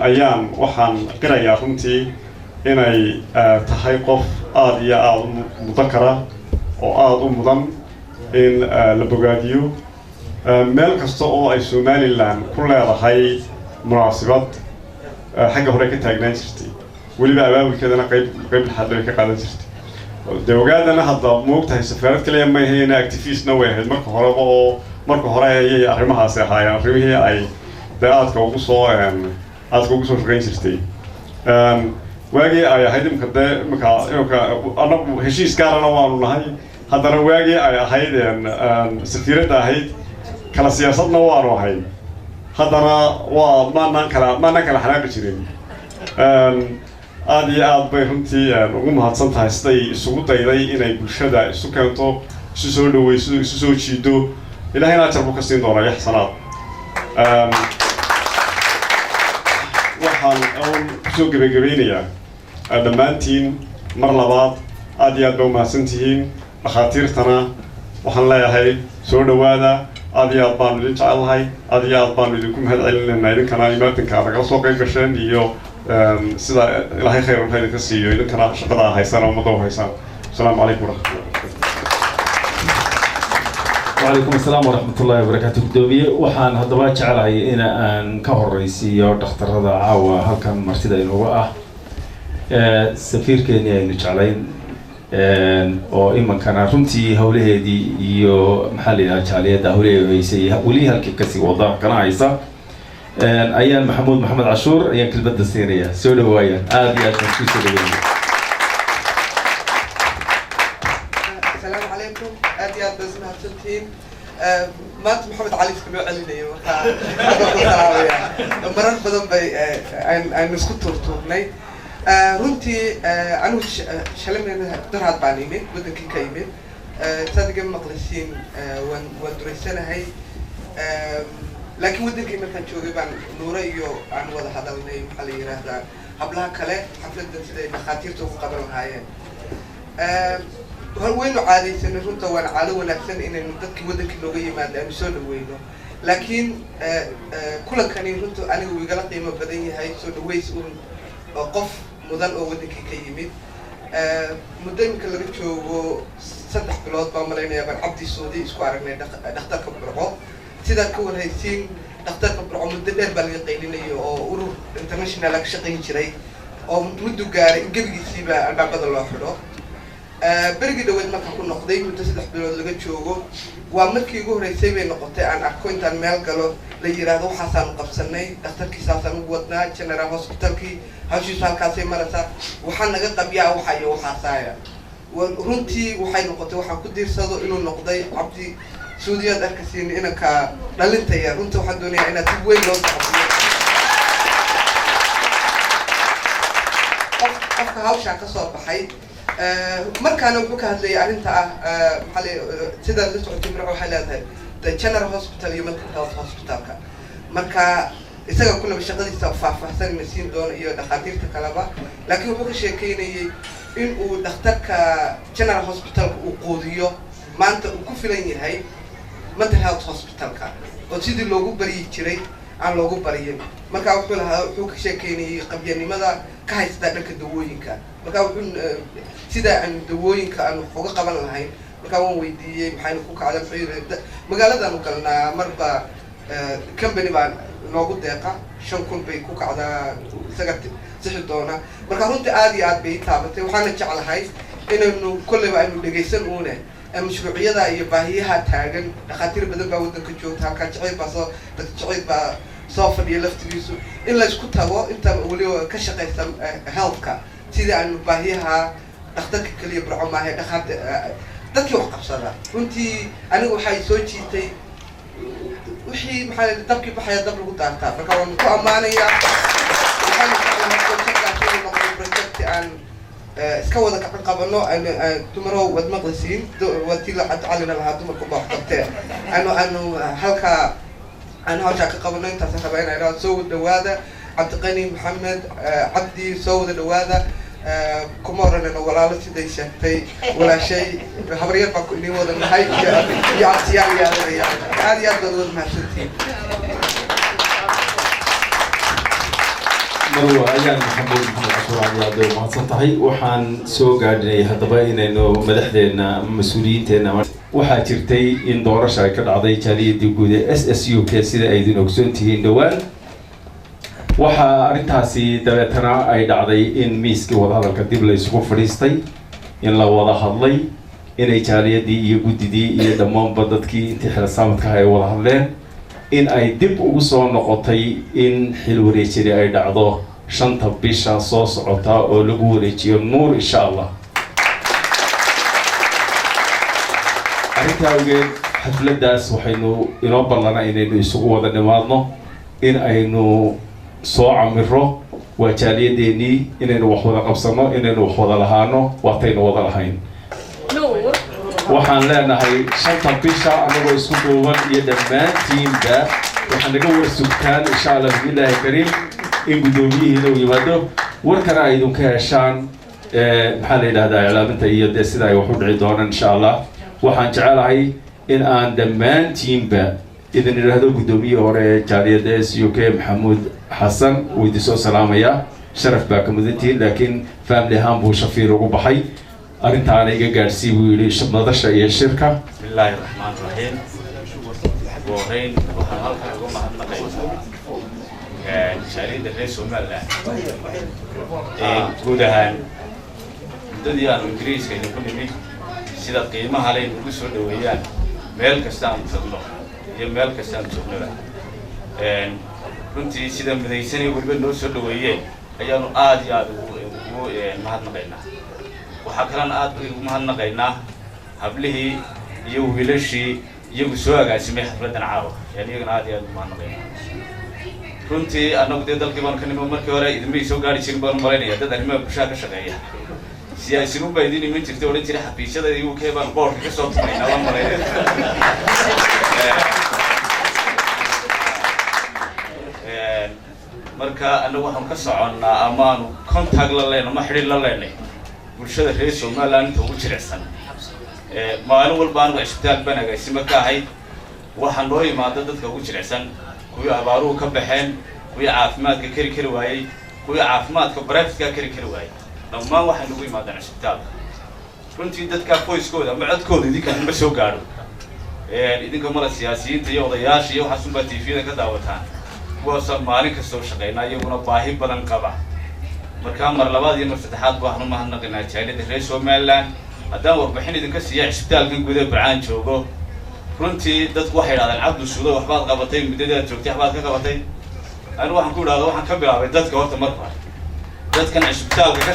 Speaker 8: ayaan waxaan qirayaa runtii inay tahay qof aada iyo aada u mudakara oo aada u mudan in la bogaadiyo meel kasta oo ay somaliland ku leedahay munaasibad xagga hore ka taagnaan jirtay weliba abaabulkeedana qayb laxaad bay ka qaadan jirtay dee ogaadana hadda moogtahay safaarad kaliya ma ahayna activistna way ahayd marka hore ayay arrimahaasi ahaayeen arrimihii ay dee aadka ugu soo shaqayn jirtay waagii ay ahayd imika anagu heshiis gaarana waanu nahay haddana waagii ay ahayd safiiradda ahayd kala siyaasadna waanu ahayn haddana waa maanaan kala xanaaqi jirin aada iyo aad bay runtii ugu mahadsan tahay siday isugu dayday inay bulshada isu keento isu soo dhaweyso isu soo jiido ilaahayna ajar buu ka siin doonaa iyo xasanaad waxaan kusoo gebagabeynayaa dhammaantiin mar labaad aada iyo aad ba umahadsan tihiin dhakhaatiirtana waxaan leeyahay soo dhawaada aada iyo aad baanu idin jecelahay aada iyo aad baanu idinku mahad celinaynaa idinkana imaatinka nagala soo qayb gasheen iyo sida ilaahay khayr ha idinka siiyo idinkana shaqada haysaan ummadda u haysaan asalaamu calaykum
Speaker 1: وعليكم السلام ورحمة الله وبركاته قدومية وحان هدبا جعلها إنا أن كهريسي دكتور هذا عاوة هل كان مرتدى إنه سفير كينيا إنه جعلين oo imankana runtii hawlaheedii iyo maxaa la yidhaha jaaliyadda hawlaheedaysay weli halkii kasii wada ganacaysa ayaan maxamed cashuur ayaan kelmadda siinaya soo dhawaayaan aada iyo aad baan kusoo dhaweynaya
Speaker 9: السلام عليكم أدي أبز مهتمين ما محمد علي في الوعي لي مرات بدن بي أن نسكت تورتوني runtii anigu shalayna daraad baan imid wadankii ka imid saadiga maqlisiin waan duraysanahay laakiin wadankii markaan joogay baan nuura iyo aan wada hadalnay maxaa la yiraahdaa hablaha kale xafladda siday dhakhaatiirta ugu qaban lahaayeen waynu caadaysanay runta waan caado wanaagsan inaynu dadkii wadankii looga yimaado aanu soo dhaweyno laakiin kulankani runta anigu igala qiimo badan yahay soo dhaweys oo qof mudan oo wadankii ka yimid muddo imika laga joogo 3 bilood baan malaynayaa baan cabdi suudi isku aragnay dhakhtarka burco sidaan ka warhaysiin dhakhtarka burco muddo dheer baa laga qaylinayo oo urur international ka shaqayn jiray oo muddo gaaray in gebigiisiiba albaabada loo xidho berigii dhaweyd markaan ku noqday muddo 3 bilood laga joogo waa markii ugu horeysay bay noqotay aan arko intaan meel galo la yiraahdo waxaasaan qabsanay dhakhtarkiisaasaan ugu wadnaa general hospitalkii hawshiisa halkaasay maraysaa waxaan naga qabyaa waxa iyo waxaasaaya runtii waxay noqotay waxaan ku diirsado inuu noqday cabdi suudiyaad arkasiin inanka dhalintaya runtii waxaan doonayaa inaad si weyn loo tacbiyo qofka hawshaa ka soo baxay markaana wuxuu ka hadlayay arrinta ah sida la socotay marka waxay leedahay the general hospital iyo mental health hospitalka marka isaga kulaba shaqadiisa faahfaahsan ma siin doono iyo dhakhaatiirta kaleba laakiin wuxuu ka sheekeynayay in uu dhakhtarka general hospitalka uu quudiyo maanta uu ku filan yahay mental health hospitalka oo sidii loogu baryi jiray aan loogu bariyin markaa wuxuu lahaa wuxuu ka sheekeynayay qabyanimada ka haystaa dhanka dawooyinka markaa wuxuu sida aan dawooyinka aan wax uga qaban lahayn markaa waan weydiiyey maxayna ku kacday wuxuu yidhi magaaladaanu galnaa marba company baan noogu deeqa 5,000 bay ku kacdaa isaga sixi doona markaa runtii aad iyo aad bay taabatay waxaana jeclahay inaynu kolleyba aynu dhegaysan uune mashruucyada iyo baahiyaha taagan dhakhaatiir badan baa waddanka joogta halkaa jacayl baa soo fadhiya laftigiisu in la isku tago inta weliba ka shaqaysa healthka sidii aanu baahiyaha dhakhtarka keliya barco maahe dadkii wax qabsada runtii aniga waxay soo jiitay wixii maxaa dabkii baxaya dab lagu daartaa marka waan ku ammaanayaa project aan iska wada gacan qabano dumarow wad maqlisiin watii la cadcalina lahaa dumarku baa wax qabtee aanu halkaa aan hawshaa ka qabano intaas rabaa inay idhaahdo soo wada dhawaada cabdiqani maxamed cabdi soo wada dhawaada kuma oranayno walaalo siday sheegtay walaashay habaryar baa ku idin wada nahay iyo abtiyaal iyo adeerayaal aad iyo aad baad wada mahadsantihiin
Speaker 1: marwa ayaan maxamed cashuur aad mahadsan tahay waxaan soo gaadhinay haddaba inaynu madaxdeena mas-uuliyiinteena waxaa jirtay in doorasha ay ka dhacday jaaliyadii guud ee SSUK sida ay idin ogsoon tihiin dhowaan waxaa arrintaasi dabeetana ay dhacday in miiskii wadahadalka dib la isugu fadhiistay in la wada hadlay inay jaaliyadii iyo guddidii iyo dhammaanba dadkii intii xilsaamadkaha ay wada hadleen in ay dib ugu soo noqotay in xil wareejini ay dhacdo 5 bisha soo socota oo lagu wareejiyo nuur insha Allah arrintaa ogeed xafladaas waxaynu inoo ballana inaynu isugu wada dhimaadno in aynu soo camiro waa jaaliyadeenii inaynu wax wada qabsano inaynu wax wada lahaano waataynu wada lahayn waxaan leenahay 5 bisha anagoo isku duuban iyo dhammaantiinba waxaan naga war sugtaan insha Allah billahi kariim in gudoomiyihii uu yimaado warkana ay idinku heshaan maxaa la yidhaahdaa iclaaminta iyo dee sida ay wax u dhici doonaan insha Allah waxaan jecelahay in aan dhammaantiinba idin idhaahdo gudoomiyihii hore ee jaaliyadda SUK maxamuud xasan uu idin soo salaamayaa sharaf baa ka mudantihiin laakiin family ahaan buu shafiir ugu baxay arrintaana iga gaadhsii buu yidhi madasha iyo shirka
Speaker 10: bismillaahi raxmaani raxiim ugu horreyn waxaan halkan uga mahadnaqaynaa jaaliyadda reer Somaliland guud ahaan muddadii aanu ingiriiska idinku nimid sida qiimaha leh ugu soo dhaweeyaan meel kasta aan tagno iyo meel kasta aan joognaba runtii sida midaysanay weliba noo soo dhaweeyeen ayaanu aad iyo aad ugu mahadnaqaynaa waxaa kalena aad ugu mahadnaqaynaa hablihii iyo wiilashii iyagu soo agaasimay xafladan caawa iyagana aad iyo aad ugu mahadnaqaynaa runtii annagu dee dalkii baan ka nimo markii hore idinmay soo gaari jirin baan malaynaya dad arrimaha bulshada ka shaqeeya siyaasiyiin baa idin iman jirtay odhan jiray xafiisyada UK baan boorka ka soo tumaynaa waan malaynaya marka annagu waxaan ka soconnaa amaanu contact la leenay ama xidhiir la leenay bulshada reer Somaliland inta ugu jirecsan maalin walba anigu isbitaal baan agaasimo ka ahay waxaan loo yimaado dadka ugu jirecsan kuwii abaaruhu ka baxeen kuwii caafimaadka kari waayay kuwii caafimaadka private-ka kari waayay dhammaan waxaan ugu yimaadaan isbitaalka runtii dadka qoyskooda ama codkooda idinka ma soo gaadho idinka mala siyaasiyiinta iyo odayaasha iyo waxaas unbaa TV-da ka daawataan kuwaasaan maalin kasta u shaqaynaa iyaguna baahi badan qaba markaa mar labaad iyo mar saddexaad waxaan u mahadnaqaynaa jaaliyadda reer Somaliland haddaan warbixin idinka siiya isbitaalkan guud ee Barcaan joogo runtii dadku waxay yidhahdaan cabdu suudo waxbaad qabatay muddadii aad joogtay waxbaad ka qabatay anigu waxaan ku idhahdaa waxaan ka bilaabay dadka horta marka hore dadkan isbitaalka ka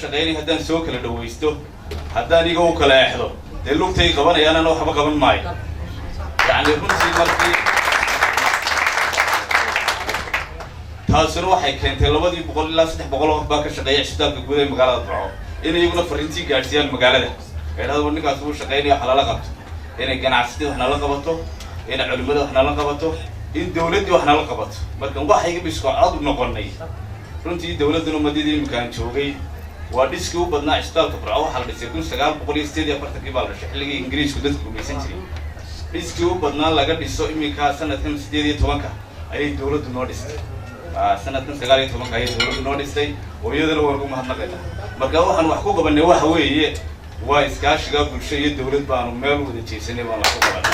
Speaker 10: shaqeynaya haddaan soo kala dhawaysto haddaan iga u kala eexdo dee lugtay qabanayaanana waxba qaban maayo yacni runtii markii taasina waxay keentay 200 ilaa 300 qof baa ka shaqeeya isbitaalka guud ee magaalada Barco inay iyaguna fariintii gaadhsiiyaan magaalada eedhada ninkaas uu shaqeynaya waxa lala qabto inay ganacsatada wax nala qabato inay culimada wax nala qabato in dawladdu wax nala qabato marka waxayga bisko cad noqonay runtii dawladuna madidii imkaan joogay waa dhiski u badnaa isbitaalka Barco waxa la dhisay 1948 baa la dhashay xilligii Ingiriisku dadku gumaysan jiray dhiskii u badnaa laga dhiso iminkaa sanadkan 18 ayay dowladdu noo dhistay sanadkan 19 ayay dowladdu noo dhistay oo iyadana waan ugu mahadnaqaynaa marka waxaan wax ku qabanay waxa weeye waa iskaashiga bulsho iyo dowlad baanu meel wada jeesanay baan la ku qabanay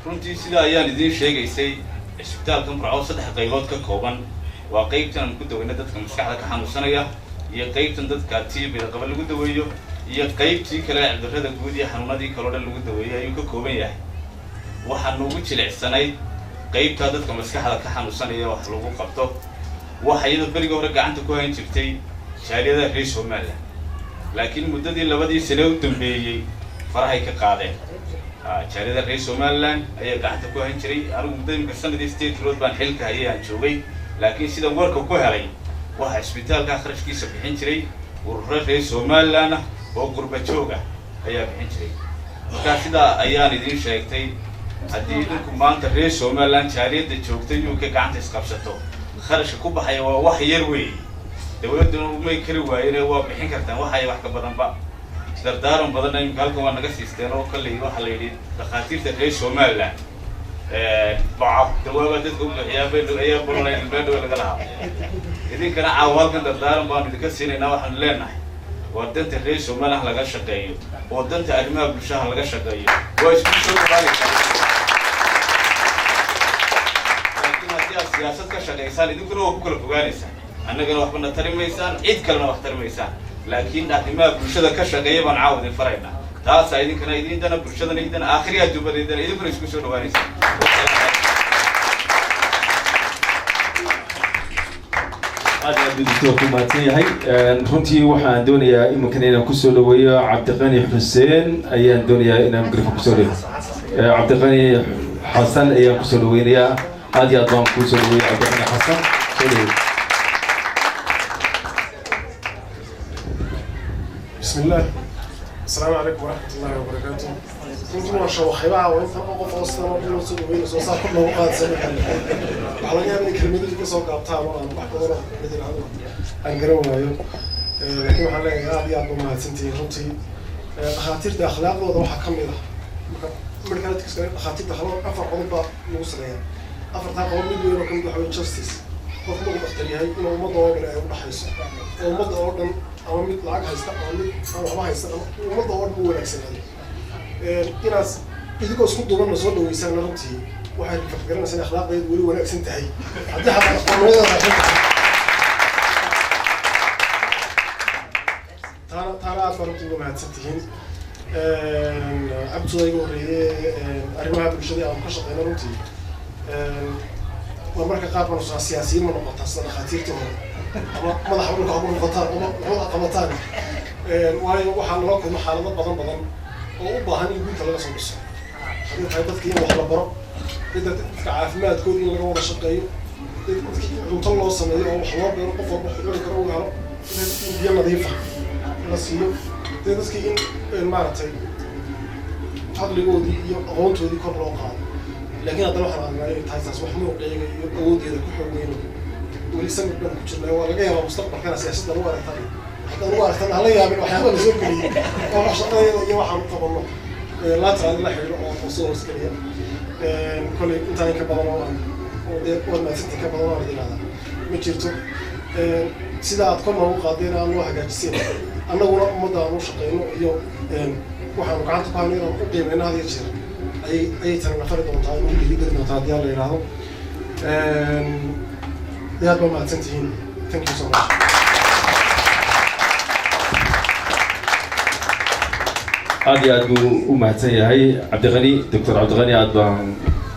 Speaker 10: runtii sida ayaan idiin sheegaysay isbitaalkan Burco 3 qaybood ka kooban waa qaybtan ku daweyna dadka maskaxda ka xanuunsanaya iyo qaybtan dadka TB qaba lagu daweeyo iyo qaybtii kale cudurrada guud iyo xanuunadii kale oo dhan lagu daweeyo ayuu ka kooban yahay waxaan ugu jilicsanay qaybta dadka maskaxda ka xanuunsanaya wax lagu qabto waxa iyada bariga hore gacanta ku hayn jirtay jaaliyada reer Soomaaliya laakiin muddadii 2 sano u dambeeyay farahay ka qaadeen jaaliyada reer Soomaaliland ayaa gacanta ku hayn jiray anigu muddooyinka sanadii 8 bilood baan xilka hayay aan joogay laakiin sida warka ku helay waxa isbitaalka kharashkiisa bixin jiray ururada reer Soomaaliland oo qurba jooga ayaa bixin jiray marka sida ayaan idin sheegtay haddii idinku maanta reer Soomaaliland jaaliyada joogtay inuu ka gacanta isqabsato kharashka ku baxaya waa wax yar weey dawladdu ma kari waayeen waa bixin kartaan waxa ay wax ka badan ba dardaaran badan ay halkan waa naga siisteen oo kale waxa la yiri dhaqaatiirta reer Soomaaliland bacad dawada dadku bixiyaa ayaa bulanay beedo laga lahaa idinkana caawalkan dardaaran baan idinka siinaynaa waxaan leenahay waa danta reer Soomaaliland laga shaqeeyo oo danta arrimaha bulshada laga shaqeeyo waa isku soo dhawaanaysaa siyaasad ka shaqeysaan idinkuna waa ku kala fogaanaysaan annagana waxba na tarimaysaan cid kalena wax tarimaysaan laakiin arrimaha bulshada ka shaqeeya baan caawin faraynaa taas ay idinkana idindana bulshadana idin aakhiriya dubadeedana idinkuna isku soo dhawaanaysaan
Speaker 1: aad dictor ku maadsan yahay runtii waxaan doonayaa iminkan inaan ku soo dhaweeyo Cabdiqani Xuseen ayaan doonayaa inaan mikrofon ku soo dhaweeyo Cabdiqani Xasan ayaan ku soo dhaweynayaa aad iyo aad baan ku soo dhaweeyay Cabdiqani Xasan
Speaker 11: بسم الله السلام عليكم ورحمة الله وبركاته. كنت ما شاء الله خيبة وأنت أقف أصلا وأقول سوق وين سوق صار كل وقت سنة على جانب كلمة اللي سوق قطع ما بحضر مثل هذا أنقروا وياه لكن حلا يا أبي أبو ما سنتي رمتي خاطر داخلات وضوء حكم له مركلت كسر خاطر داخلات أفر قلبا نوصلها أفر تاقوا مدير وكم بحوي جستيس وفي مختلي هاي إنه مضى ولا يوم حيس ومضى أردن أو مثل عق هيستقبل أو ما هيستقبل ومضى أردن ولا يسنى إناس إذا كنت صدق من صدق ويسان رمتي واحد فكرنا سنة أخلاق يقولوا ولا أكسنت هاي عندها حتى أخبار ترى أفرمتي وما هتسنتين عبد الله يقول أرمها بالشدة أو كشط أنا رمتي ومركز قابل السياسيين من نقطة أصلا خطيرتهم ما ضحوا لك عبور الغطاء وما قمتان وحال لكم حالات بدن وأوبا هني يقول تلا لسه بس هذه حياتك كين وحلا برا إذا عافمات كود إن الجوار الشقية إذا طلعوا الصناعية أو حوار بين قفر بحلول كروي على إذا نظيفة نسيه إذا تسكين المعرضين هذا جودي يقون تودي كل رقم لكن هذا واحد عن تحسس وحنو جودي إذا كحولينه ولسه نقدر كشلنا ولا جاي على مستقبل كان سياسة ضرورة ثاني ضرورة ثاني عليها من وحنا نزول كلي والله شغله يوحنا طبعا لا ترى الله حلو أو صور سكرية كل أنت هيك بدران وما تنتهي كبدران هذا مجرته سيدا أتكلم هو قادر أن واحد جالسين أنا ولا مدة نشقينه يوم وحنا قعدت بانينا قديم هذا يصير أي ترى نفرد وطاي ممكن يقدر نتعدي على يراهو يا رب ما تنتهين thank you so much
Speaker 1: aad iyo aad buu u mahadsan yahay Cabdiqani Dr. Cabdiqani aad baan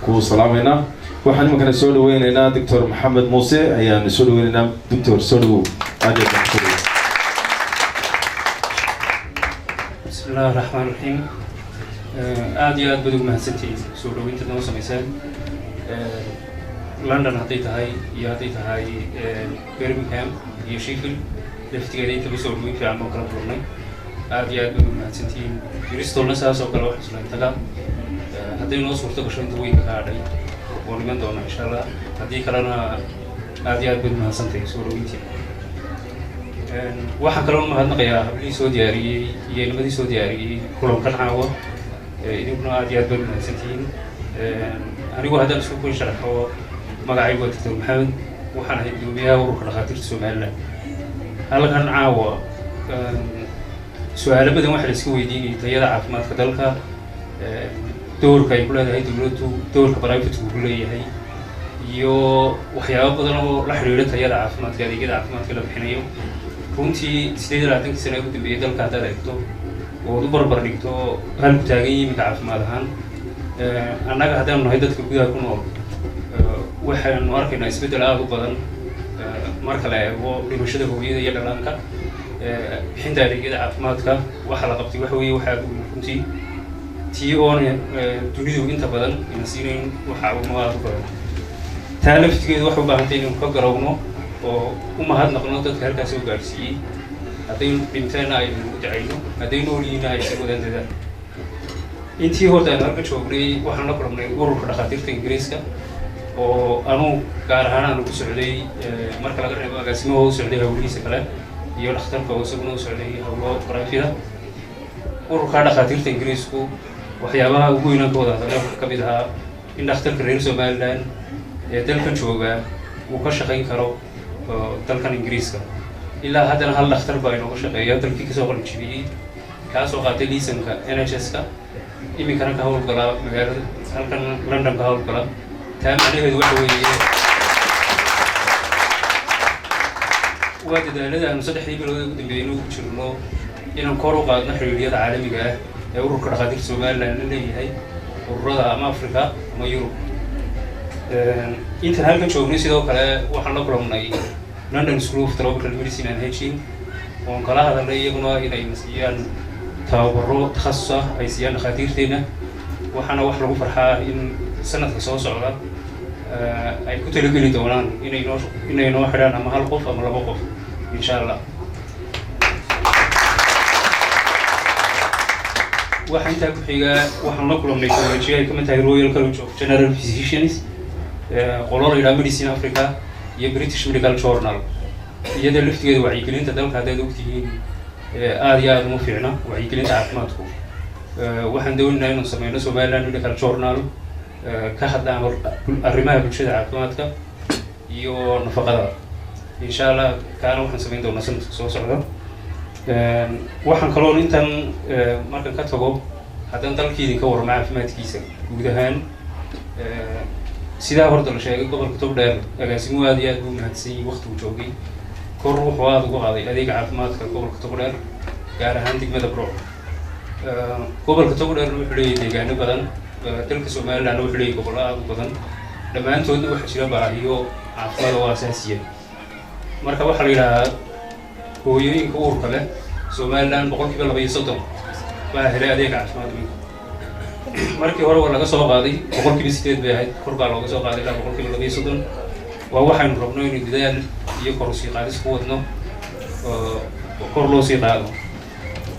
Speaker 1: ku salaameynaa waxaan imankana soo dhaweynaynaa Dr. Maxamed Muuse ayaan soo dhaweynaynaa Dr. Sodhu aad iyo aad
Speaker 12: بسم الله الرحمن الرحيم aad iyo aad bad ugu mahadsantihiin soo dhaweynta noo samaysaan London hadday tahay iyo hadday tahay Birmingham iyo Sheffield laftigeeda inta soo dhaweyn fiican oo kala kulnay aad iyo aad bad ugu mahadsantihiin Bristolna saas oo kale wax isla taga hadday noo suurto gasho inta weynka ka hadhay oo niman doona insha Allah haddii kalena aad iyo aad bad mahadsantihiin soo dhaweyntii waxaan kaloo mahadnaqayaa hablihii soo diyaariyey iyo nimadii soo diyaariyey kulankan caawa idinkuna aad iyo aad baad mahadsantihiin anigu haddaan isku kun sharaxo magacaygu waa doctor maxamed waxaan ahay gudoomiyaha ururka dhakhaatiirta somaliland halkan caawa su-aalo badan waxaa la iska weydiinayay tayada caafimaadka dalka doorka ay ku leedahay dowladdu doorka privateku ku leeyahay iyo waxyaabo badan oo la xiriira tayada caafimaadka adeegyada caafimaadka la bixinayo runtii 28 sano ugu dambeeyay dalka haddaad eegto ood u barbar dhigto halku taagan yihiin caafimaad ahaan annaga haddaanu nahay dadka gudaha ku nool waxaanu arkaynaa isbeddel aad u badan marka la eego dhimashada hooyada iyo dhallaanka bixinta adeegyada caafimaadka waxa la qabtay waxa weeye waxaa runtii tii oona dunidu inta badan ina siinayn waxa ugu aad u badan taa laftigeedu waxay u baahantay inaynu ka garowno oo u mahadnaqno dadka halkaas soo gaarsiiyey haddaynu dhinteena aynu u dacayno haddaynu noolyihiina ay sii wadaan dadaan intii horta aynu halka joognay waxaan la kulannay ururka dhakhaatiirta ingiriiska oo anuu gaar ahaan aanu ku socday marka laga reebo agaasimahoo u socday hawlihiisa kale iyo dhakhtarka oo isaguna u socday hawlo faraafida ururka dhakhaatiirta ingiriisku waxyaabaha ugu weynaan ka wada hadalay waxaa ka mid ahaa in dhakhtarka reer somaliland ee dalkan jooga uu ka shaqayn karo dalkan ingiriiska ilaa haddana hal dhakhtar baa inooga shaqeeya dalkii kasoo qalijibiyey kaasoo qaatay liisanka NHS-ka iminkana ka howlgala magaalada halkan London ka howlgala taa macnaheedu waxa weeye waa dadaalada aanu 3 bilood ugu dambeeyay inuu jirno inaan kor u qaadno xiriiriyada caalamiga ah ee ururka dhakhaatiirta Somaliland la leeyahay ururada ama Afrika ama Yurub intaan halkan joognay sidoo kale waxaan la kulannay London School of Tropical Medicine and Hygiene oon kala hadalnay iyaguna inay siiyaan tababaro takhasus ah ay siiyaan dhakhaatiirteena waxaana wax lagu farxaa in sanadka soo socda ay ku talageli doonaan inay noo xidhaan ama hal qof ama 2 qof insha Allah waxaan intaa ku xigaa waxaan la kulannay kollejiyo ay ka mid tahay Royal College of General Physicians qolo la yidhaha Medicine Africa iyo British Medical Journal iyada laftigeeda wacyigelinta dalka haddaad ogtihiin aad iyo aad uma fiicna wacyigelinta caafimaadku waxaan doonaynaa inuu sameyno Somaliland Medical Journal ka hadlaan arrimaha bulshada caafimaadka iyo nafaqada insha Allah kaana waxaan sameyn doonaa sanadka soo socda waxaan kaloo intan markan ka tago haddaan dalkiidin ka warramo caafimaadkiisa guud ahaan sidaa horta la sheegay gobolka Togdheer agaasimuhu aad iyo aad buu mahadsan yahay waqtigu joogay kor wuxuu aad ugu qaaday adeega caafimaadka gobolka Togdheer gaar ahaan degmada Bro gobolka Togdheer wuxuu leeyahay deegaano badan dalka Somaliland wuxuu leeyahay gobollo aad u badan dhammaantoodna waxaa jira baahiyo caafimaad oo asaasiya marka waxaa la yidhaahdaa hooyooyinka uurka leh Somaliland 230 baa helay adeeg caafimaad markii hore waa laga soo qaaday 8% bay ahayd kor baa looga soo qaaday ilaa 230 waa waxaynu rabno inuu dadaal iyo kor u sii qaadis ku wadno kor loo sii qaado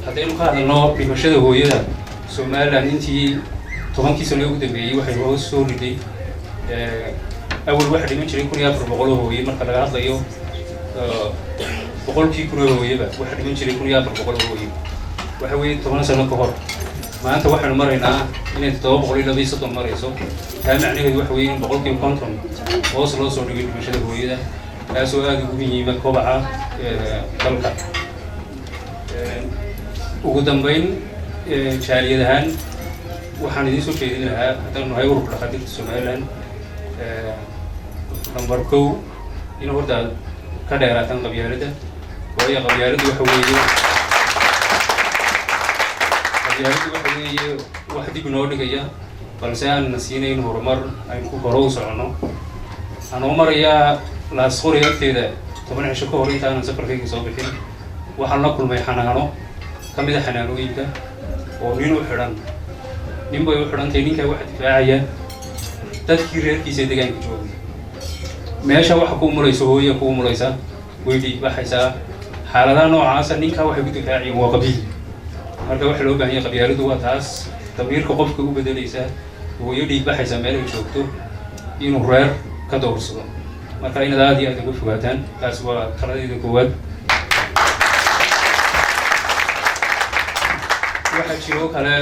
Speaker 12: haddaynu ka hadalno dhimashada hooyada Somaliland intii 10 sano ugu dambeeyay waxay hoos soo riday awal waxa dhiman jiray 1400 hooyo marka laga hadlayo boqolkii kun oo hooyaba waxa dhiman jiray 1400 hooyo waxa weeye 10 sano ka hor maanta waxaanu maraynaa inay 730 marayso taa macnaheedu waxa weeye in boqolkiiba 50 hoos loo soo dhigay dhimashada hooyada taasoo aad ugu muhiima kobaca dalka ugu dambeyn jaaliyad ahaan waxaan idiin soo jeedin lahaa haddaan nahay ururka dhakhaatiirta Somaliland number 1 in horta ka dheeraatan qabyaaladda waayo qabyaaladdu waxa weeye wax dib noo dhigaya balse aan siinayn horumar aynu ku hore u socono anoo marayaa laasqori agteeda 10 cisho ka hor intaanan safarkayga soo bixin waxaan la kulmay xanaano ka mid ah xanaanooyinka oo nin u xidhan nin bay u xidhantay ninkaa waxa difaacaya dadkii reerkiisa deegaanka joogay meesha waxa ku mulayso hooyo ku mulaysa way dhiig baxaysaa xaaladaha noocaasa ninkaa waxay ku difaacayeen waa qabiil marka waxa loo baahan yahay qabyaaladdu waa taas damiirka qofka u bedelaysa hooyo dhiig baxaysa meel ay joogto inuu reer ka doorsado marka inaad aad iyo aad uga fogaataan taas waa taladayda koowaad waxaa jiro kale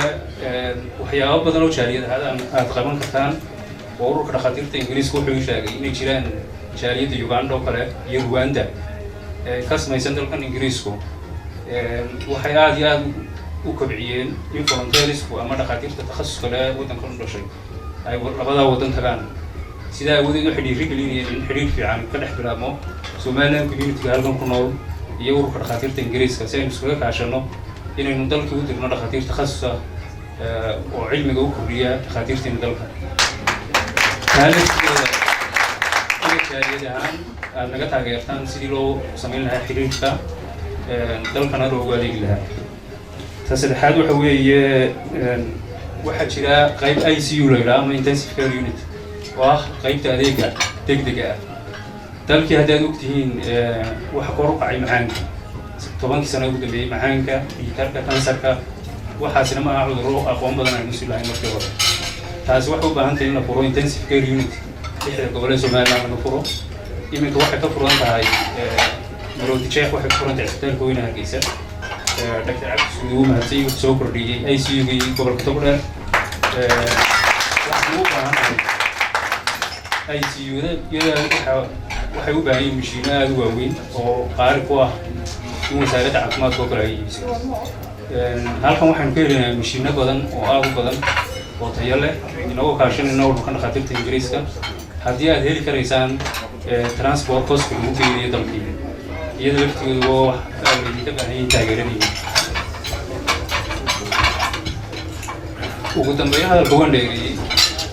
Speaker 12: waxyaabo badan oo jaaliyadaha aad qaban kartaan oo ururka dhakhaatiirta ingiriiska wuxuu sheegay inay jiraan jaaliyadda Uganda oo kale iyo Rwanda ka samaysan dalkan ingiriisku waxay aad iyo aad u kobciyeen in volunteersku ama dhakhaatiirta takhasuska leh waddanka u dhashay ay labada waddan tagaan sidaa awoodeen waxay dhiirigelinayeen in xiriir fiican ka dhex bilaabmo Somaliland community halkan ku nool iyo ururka dhakhaatiirta ingiriiska si aynu iskaga kaashano inaynu dalkii u dirno dhakhaatiir takhasusa oo cilmiga u kordhiya dhakhaatiirteena dalka jaaliyadahan aad naga taageertaan sidii loo samayn lahaa xiriirka dalkana loogu adeegi lahaa ta saddexaad waxa weeye waxaa jira qayb ICU la yidhaha ama intensive care unit oo ah qaybta adeega degdega ah dalkii haddaad ogtihiin waxa kor u kacay macaanka 10 sano ugu dambeeyay macaanka dhiigkarka kansarka waxaasina ma aha cudurro aqoon badan aynu si lahayn markii hore taasi waxay u baahan tahay in la furo intensive care unit lixda goboleed Somaliland laga furo iminka waxay ka furan tahay Maroodi Sheekh waxay ka furan tahay isbitaalka weynaha Hargeysa Dr. Cabdi Suudu mahadsan wuxuu soo kordhiyay ICU-ga gobolka Togdheer waxaan u baahanahay ICU-da waxay u baahan yihiin mishiino aad u waaweyn oo qaali ku ah in wasaaradda caafimaadka oo kale ay iibso halkan waxaanu ka helaynaa mishiino badan oo aad u badan oo tayo leh inagoo kaashanayna ururka dhakhaatiirta ingiriiska haddii aad heli karaysaan transport cost lagu geeyo dalkii iyada laftigeedu waa wax aad idinka baahan yihiin taageeradiina ugu dambeyn hadalka waan dheereeyey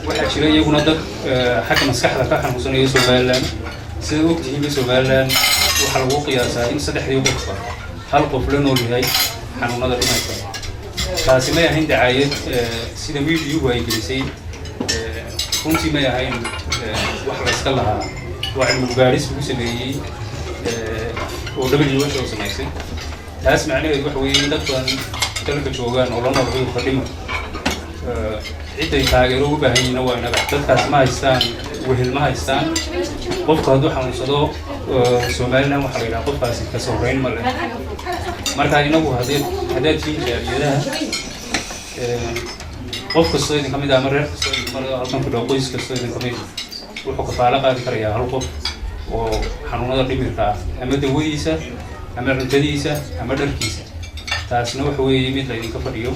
Speaker 12: waxaa jira iyaguna dad xagga maskaxda ka xanuunsanaya Somaliland sida ogtihiin Somaliland waxaa lagu qiyaasaa in 3 qofba hal qof la nool yahay xanuunada dhimirka taasi ma ahayn dacaayad sida media ay gelisay runtii ma ahayn wax la iska lahaa waa cilmi baaris lagu sameeyey oo WHO samaysay taas macnaheedu waxa weeye in dad badan dalka joogaan oo la nool cudurka dhimirka ciday taageero u baahan yihiin waa inaga dadkaas ma haystaan wehel ma haystaan qofka hadduu xanuunsado Somaliland waxaa la yidhaha qofkaasi ka soo horeyn ma leh marka inagu haddaad tihiin jaaliyadaha qof kastoo idin ka mid ah ama reer kastoo idin ka mid ah halkan ku dhow qoys kastoo idin ka mid wuxuu kafaalo qaadi karayaa hal qof oo xanuunada dhimirka ah ama dawadiisa ama cuntadiisa ama dharkiisa taasna waxa weeye mid laydinka fadhiyo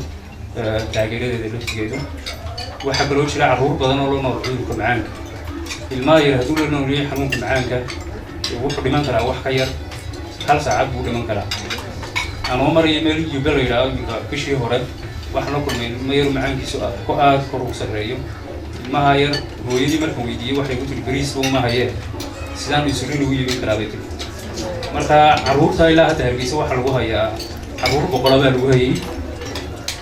Speaker 12: taageeradeeda laftigeedu waxaa kaloo jira carruur badan oo la nool cudurka macaanka ilmaha yar hadduu la nool yahay xanuunka macaanka wuxuu dhiman karaa wax ka yar hal saacad buu dhiman karaa anoo maraya meel yuuba la yidhaahdo iminka bishii hore waxaan la kulmay ilma yar macaankiisu aad kor ugu sarreeyo ilmaha yar hooyadii markaan weydiiyey waxay ku tiri bariisba uma hayee sidaan insulin ugu iibin karaa bay tiri marka carruurta ilaa hadda Hargeysa waxaa lagu hayaa carruur boqolabaa lagu hayay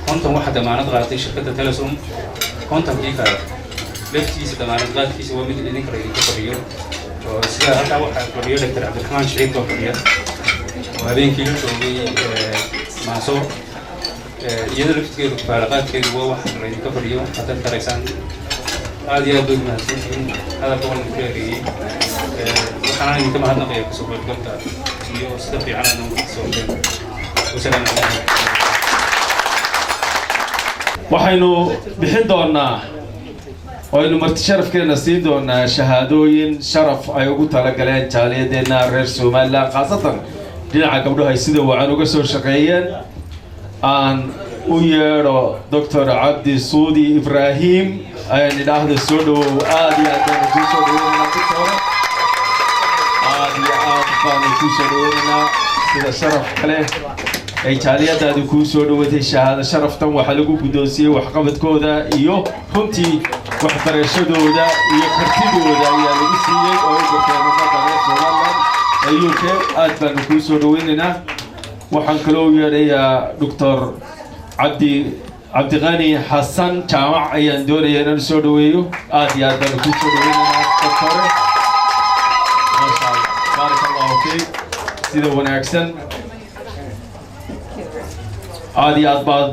Speaker 12: konton waxaa damaanad qaatay shirkadda Telesom kontonkii kale laftiisa damaanad qaadkiisa waa mid idin kale idinka fadhiyo sida halkaa waxaa fadhiyo Dr. Cabdiraxmaan Shariif oo fadhiya oo habeenkii la joogay Maasoor iyada laftigeedu kafaalaqaadkeedu waa wax laydinka fadhiyo haddaad karaysaan aad iyo aad bay mahadsantihiin hadalka waan ku dheereeyey waxaana idinka mahadnaqaya kasoo qaybgalka iyo sida fiican aad noogu soorteen wasalaamu calaykum
Speaker 1: waxaynu bixin doonaa waynu marti sharafkeena siin doonaa shahaadooyin sharaf ay ugu talagaleen jaaliyadeenna reer Somaliland khaasatan dhinaca gabdhaha ay sida wacan uga soo shaqeeyeen aan u yeedho Dr. Cabdi Suudi Ibrahim ayaan idhaahdo soo dhawow aad iyo aad baan ku soo dhaweynaa sida sharaf kale ay jaaliyadaadu kuu soo dhawaatay shahaado sharaftan waxaa lagu guddoonsiiyey waxqabadkooda iyo runtii waxbarashadooda iyo kartidooda ayaa lagu siiyey oo u garteen ummadda reer Somaliland UK aad baanu kuu soo dhaweynaynaa waxaan kaloo yeedhayaa Dr. Cabdiqani Xasan Jaamac ayaan doonayaa inaan soo dhaweeyo aad iyo aad baanu kuu soo dhaweynaynaa doctore maasha Allah barakallahu fiik sida wanaagsan aad iyo aad baad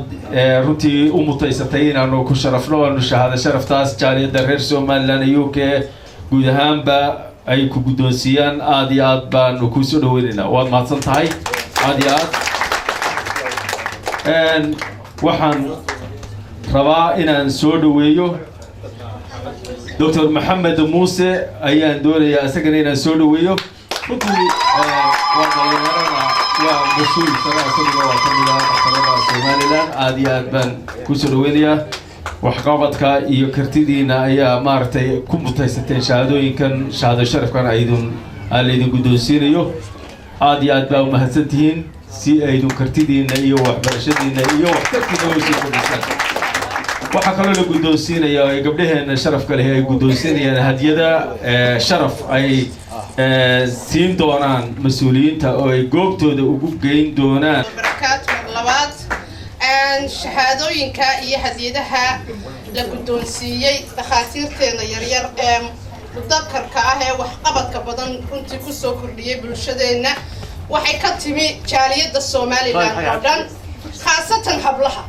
Speaker 1: runtii u mutaysatay inaanu ku sharafno aanu shahaado sharaftaas jaaliyadda reer Somaliland UK guud ahaanba ay ku guddoonsiiyaan aad iyo aad baanu ku soo dhaweynaynaa waad mahadsan tahay aad iyo aad waxaan rabaa inaan soo dhaweeyo دكتور محمد موسى أيان دوري أسكن هنا سولويو وكل ومسؤول سنة سنة وكملة أخرى سوماليلان عاديات بن كسروينيا وحقابتك يكرتدينا يا مارتي كم تيستين شهادو يمكن شهادة شرف كان أيضا أيضا قدوسينيو عاديات بن مهتدين سي أيضا كرتدينا يو وحبرشدينا يو وحكتنا وشي كل waxaa kaloo la guddoonsiinaya ay gabdhaheena sharafka leh ay guddoonsiinayaan hadiyada sharaf ay siin doonaan mas'uuliyiinta oo ay goobtooda ugu geyn doonaan
Speaker 7: labaad shahaadooyinka iyo hadiyadaha la guddoonsiiyey dhakhaatiirteena yaryar ee mudakarka ah ee waxqabadka badan runtii ku soo kordhiyay bulshadeena waxay ka timi jaaliyadda Soomaaliland oo dhan khaasatan hablaha